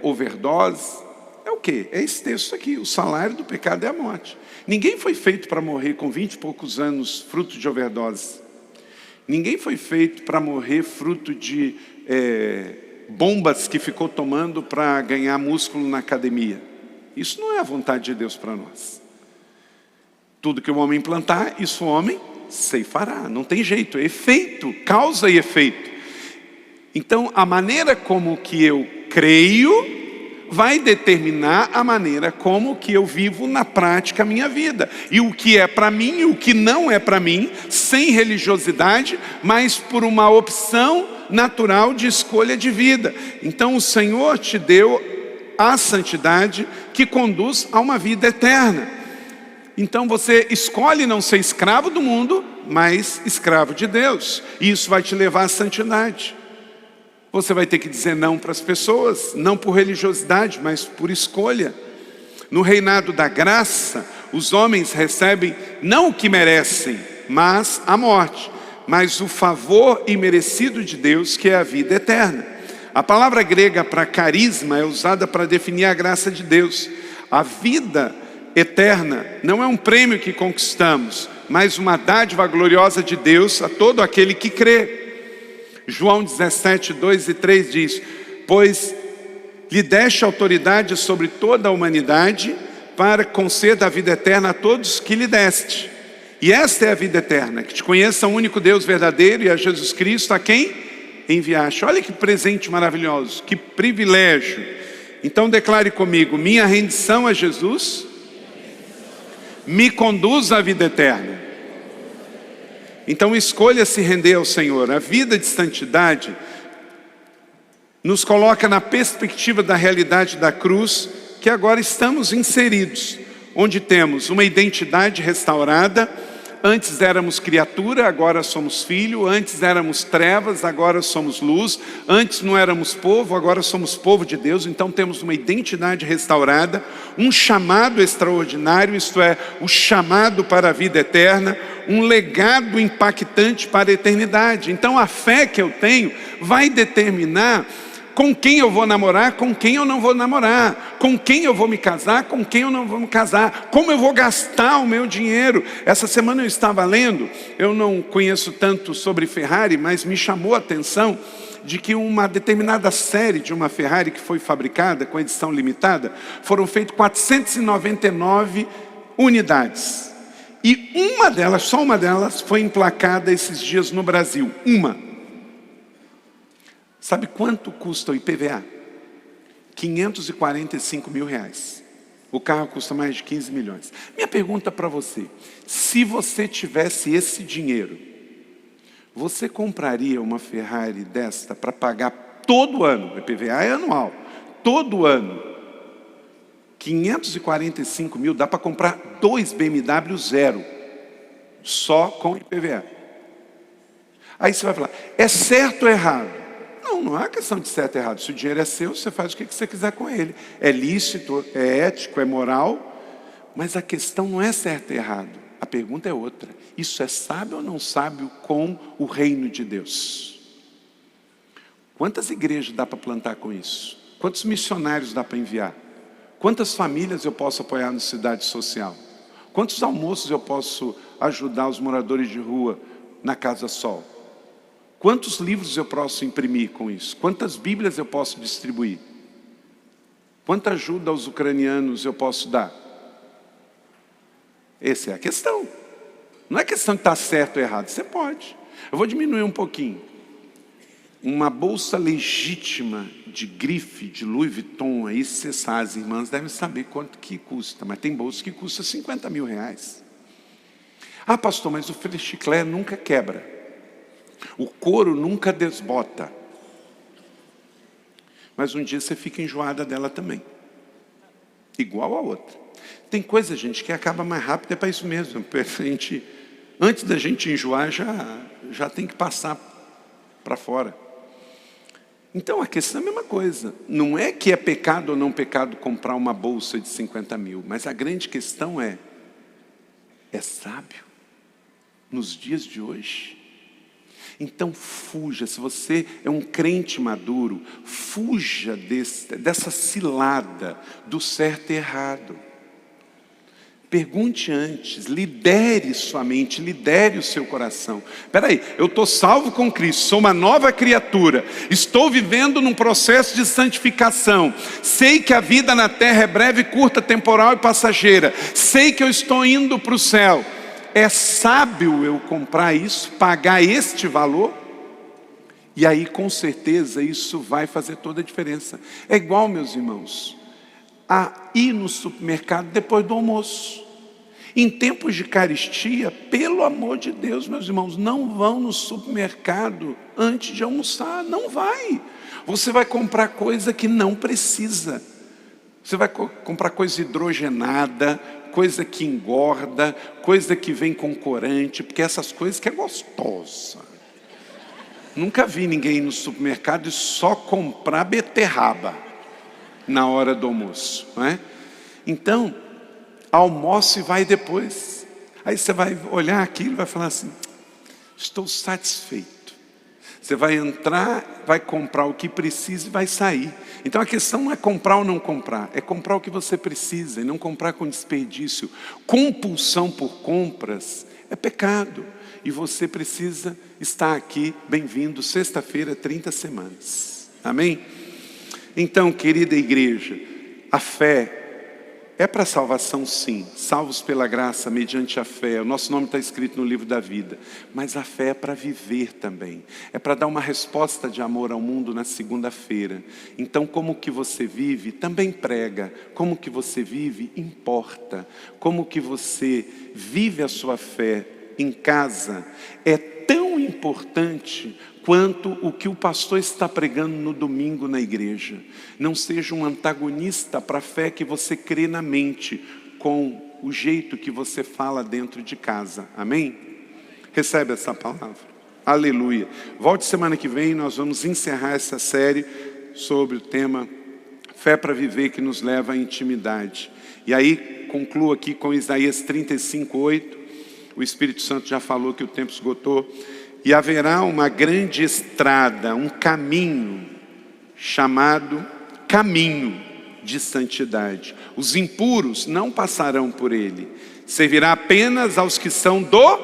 overdose. É o quê? É esse texto aqui, o salário do pecado é a morte. Ninguém foi feito para morrer com 20 e poucos anos fruto de overdose. Ninguém foi feito para morrer fruto de bombas que ficou tomando para ganhar músculo na academia. Isso não é a vontade de Deus para nós. Tudo que o homem plantar, isso o homem ceifará. Não tem jeito, é efeito, causa e efeito. Então, a maneira como que eu creio vai determinar a maneira como que eu vivo na prática a minha vida. E o que é para mim e o que não é para mim, sem religiosidade, mas por uma opção natural de escolha de vida. Então o Senhor te deu a santidade que conduz a uma vida eterna. Então você escolhe não ser escravo do mundo, mas escravo de Deus. E isso vai te levar à santidade. Você vai ter que dizer não para as pessoas, não por religiosidade, mas por escolha. No reinado da graça, os homens recebem não o que merecem, mas a morte, mas o favor imerecido de Deus, que é a vida eterna. A palavra grega para carisma é usada para definir a graça de Deus. A vida eterna não é um prêmio que conquistamos, mas uma dádiva gloriosa de Deus a todo aquele que crê. João 17, 2 e 3 diz: pois lhe deste autoridade sobre toda a humanidade, para conceder a vida eterna a todos que lhe deste. E esta é a vida eterna, que te conheça o único Deus verdadeiro e a Jesus Cristo, a quem enviaste. Olha que presente maravilhoso, que privilégio. Então declare comigo: minha rendição a Jesus me conduz à vida eterna. Então escolha se render ao Senhor. A vida de santidade nos coloca na perspectiva da realidade da cruz, que agora estamos inseridos, onde temos uma identidade restaurada. Antes éramos criatura, agora somos filho. Antes éramos trevas, agora somos luz. Antes não éramos povo, agora somos povo de Deus. Então temos uma identidade restaurada, um chamado extraordinário, isto é, o chamado para a vida eterna, um legado impactante para a eternidade. Então a fé que eu tenho vai determinar com quem eu vou namorar, com quem eu não vou namorar, com quem eu vou me casar, com quem eu não vou me casar, como eu vou gastar o meu dinheiro. Essa semana eu estava lendo, eu não conheço tanto sobre Ferrari, mas me chamou a atenção de que uma determinada série de uma Ferrari que foi fabricada com edição limitada, foram feitas 499 unidades. E uma delas, só uma delas, foi emplacada esses dias no Brasil. Uma. Sabe quanto custa o IPVA? 545 mil reais. O carro custa mais de 15 milhões. Minha pergunta para você: se você tivesse esse dinheiro, você compraria uma Ferrari desta para pagar todo ano? O IPVA é anual. Todo ano. 545 mil, dá para comprar 2 BMW zero. Só com IPVA. Aí você vai falar: é certo ou errado? Não, não é questão de certo e errado. Se o dinheiro é seu, você faz o que você quiser com ele. É lícito, é ético, é moral. Mas a questão não é certo e errado. A pergunta é outra: isso é sábio ou não sábio com o reino de Deus? Quantas igrejas dá para plantar com isso? Quantos missionários dá para enviar? Quantas famílias eu posso apoiar no Cidade Social? Quantos almoços eu posso ajudar os moradores de rua na Casa Sol? Quantos livros eu posso imprimir com isso? Quantas Bíblias eu posso distribuir? Quanta ajuda aos ucranianos eu posso dar? Essa é a questão. Não é questão de estar certo ou errado. Você pode. Eu vou diminuir um pouquinho. Uma bolsa legítima de grife, de Louis Vuitton, aí você sabe, as irmãs devem saber quanto que custa. Mas tem bolsa que custa 50 mil reais. Ah, pastor, mas o filé chiclé nunca quebra. O couro nunca desbota. Mas um dia você fica enjoada dela também. Igual a outra. Tem coisa, gente, que acaba mais rápido, é para isso mesmo. Antes da gente enjoar, já tem que passar para fora. Então a questão é a mesma coisa. Não é que é pecado ou não pecado comprar uma bolsa de 50 mil. Mas a grande questão é sábio nos dias de hoje? Então fuja, se você é um crente maduro, fuja dessa cilada do certo e errado. Pergunte antes, lidere sua mente, lidere o seu coração. Espera aí, eu estou salvo com Cristo, sou uma nova criatura, estou vivendo num processo de santificação, sei que a vida na terra é breve, curta, temporal e passageira, sei que eu estou indo para o céu. É sábio eu comprar isso, pagar este valor? E aí com certeza isso vai fazer toda a diferença. É igual, meus irmãos, a ir no supermercado depois do almoço. Em tempos de caristia, pelo amor de Deus, meus irmãos, não vão no supermercado antes de almoçar, não vai. Você vai comprar coisa que não precisa. Você vai comprar coisa hidrogenada, coisa que engorda, coisa que vem com corante, porque essas coisas que é gostosa. Nunca vi ninguém ir no supermercado e só comprar beterraba na hora do almoço, não é? Então, almoce e vai depois. Aí você vai olhar aquilo e vai falar assim, estou satisfeito. Você vai entrar, vai comprar o que precisa e vai sair. Então a questão não é comprar ou não comprar, é comprar o que você precisa e não comprar com desperdício. Compulsão por compras é pecado. E você precisa estar aqui, bem-vindo, sexta-feira, 30 semanas. Amém? Então, querida igreja, a fé é para salvação, sim. Salvos pela graça, mediante a fé. O nosso nome está escrito no livro da vida. Mas a fé é para viver também. É para dar uma resposta de amor ao mundo na segunda-feira. Então, como que você vive, também prega. Como que você vive, importa. Como que você vive a sua fé em casa é tão importante quanto o que o pastor está pregando no domingo na igreja. Não seja um antagonista para a fé que você crê na mente, com o jeito que você fala dentro de casa. Amém? Recebe essa palavra. Aleluia. Volte semana que vem, nós vamos encerrar essa série sobre o tema Fé para Viver, que nos leva à intimidade. E aí, concluo aqui com Isaías 35:8. O Espírito Santo já falou que o tempo esgotou. E haverá uma grande estrada, um caminho, chamado caminho de santidade. Os impuros não passarão por ele. Servirá apenas aos que são do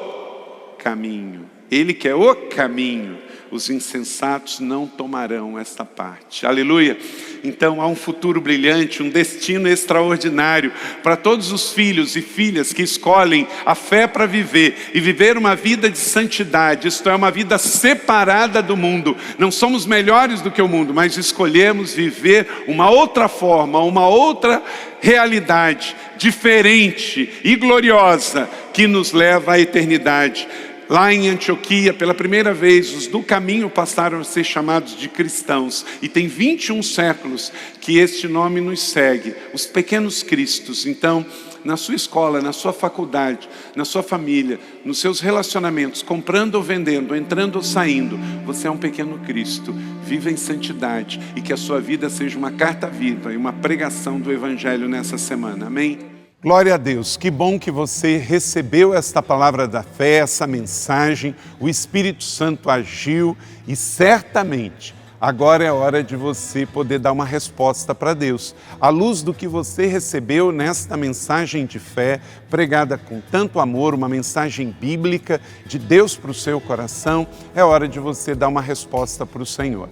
caminho. Ele que é o caminho. Os insensatos não tomarão esta parte. Aleluia. Então há um futuro brilhante, um destino extraordinário para todos os filhos e filhas que escolhem a fé para viver e viver uma vida de santidade. Isto é, uma vida separada do mundo. Não somos melhores do que o mundo, mas escolhemos viver uma outra forma, uma outra realidade diferente e gloriosa que nos leva à eternidade. Lá em Antioquia, pela primeira vez, os do caminho passaram a ser chamados de cristãos. E tem 21 séculos que este nome nos segue, os pequenos cristos. Então, na sua escola, na sua faculdade, na sua família, nos seus relacionamentos, comprando ou vendendo, entrando ou saindo, você é um pequeno Cristo. Viva em santidade e que a sua vida seja uma carta viva e uma pregação do Evangelho nessa semana. Amém? Glória a Deus, que bom que você recebeu esta palavra da fé, essa mensagem, o Espírito Santo agiu e certamente Agora é hora de você poder dar uma resposta para Deus. À luz do que você recebeu nesta mensagem de fé, pregada com tanto amor, uma mensagem bíblica de Deus para o seu coração, é hora de você dar uma resposta para o Senhor.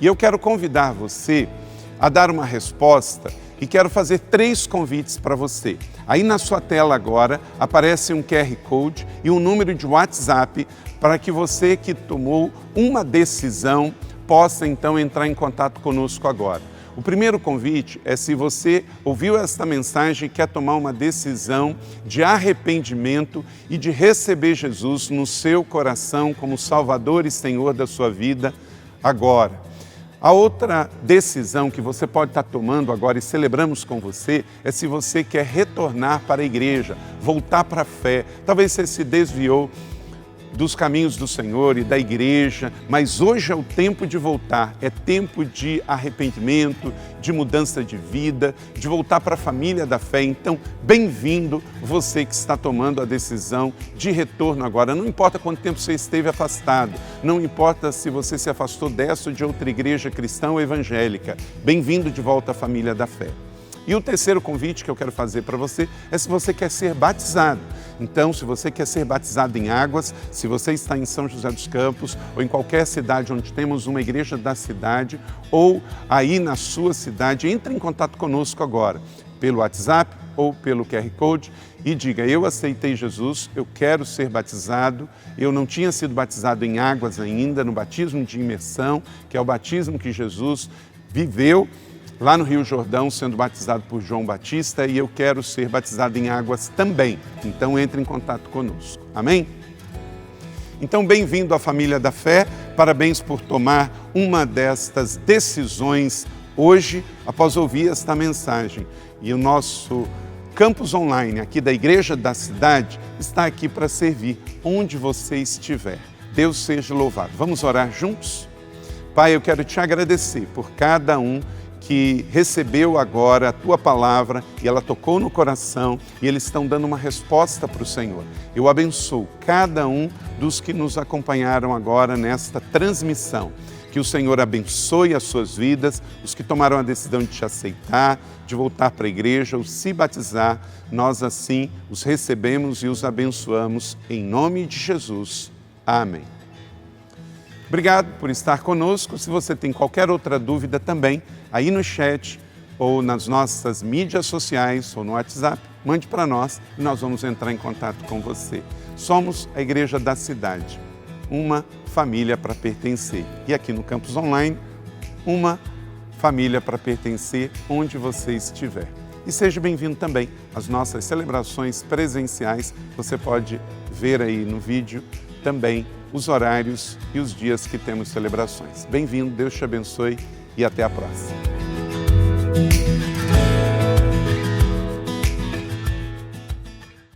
E eu quero convidar você a dar uma resposta e quero fazer 3 convites para você. Aí na sua tela agora aparece um QR Code e um número de WhatsApp para que você que tomou uma decisão possa então entrar em contato conosco agora. O primeiro convite é se você ouviu esta mensagem e quer tomar uma decisão de arrependimento e de receber Jesus no seu coração como Salvador e Senhor da sua vida agora. A outra decisão que você pode estar tomando agora e celebramos com você é se você quer retornar para a igreja, voltar para a fé. Talvez você se desviou dos caminhos do Senhor e da igreja, mas hoje é o tempo de voltar, é tempo de arrependimento, de mudança de vida, de voltar para a família da fé. Então, bem-vindo você que está tomando a decisão de retorno agora. Não importa quanto tempo você esteve afastado, não importa se você se afastou dessa ou de outra igreja cristã ou evangélica, bem-vindo de volta à família da fé. E o terceiro convite que eu quero fazer para você é se você quer ser batizado. Então, se você quer ser batizado em águas, se você está em São José dos Campos ou em qualquer cidade onde temos uma igreja da cidade ou aí na sua cidade, entre em contato conosco agora, pelo WhatsApp ou pelo QR Code e diga: eu aceitei Jesus, eu quero ser batizado, eu não tinha sido batizado em águas ainda, no batismo de imersão, que é o batismo que Jesus viveu lá no Rio Jordão, sendo batizado por João Batista, e eu quero ser batizado em águas também. Então, entre em contato conosco. Amém? Então, bem-vindo à família da fé. Parabéns por tomar uma destas decisões hoje, após ouvir esta mensagem. E o nosso campus online aqui da Igreja da Cidade está aqui para servir onde você estiver. Deus seja louvado. Vamos orar juntos? Pai, eu quero te agradecer por cada um que recebeu agora a Tua palavra e ela tocou no coração e eles estão dando uma resposta para o Senhor. Eu abençoo cada um dos que nos acompanharam agora nesta transmissão. Que o Senhor abençoe as suas vidas, os que tomaram a decisão de te aceitar, de voltar para a igreja ou se batizar, nós assim os recebemos e os abençoamos em nome de Jesus. Amém. Obrigado por estar conosco. Se você tem qualquer outra dúvida também, aí no chat ou nas nossas mídias sociais ou no WhatsApp, mande para nós e nós vamos entrar em contato com você. Somos a Igreja da Cidade, uma família para pertencer. E aqui no Campus Online, uma família para pertencer onde você estiver. E seja bem-vindo também às nossas celebrações presenciais. Você pode ver aí no vídeo também os horários e os dias que temos celebrações. Bem-vindo, Deus te abençoe e até a próxima.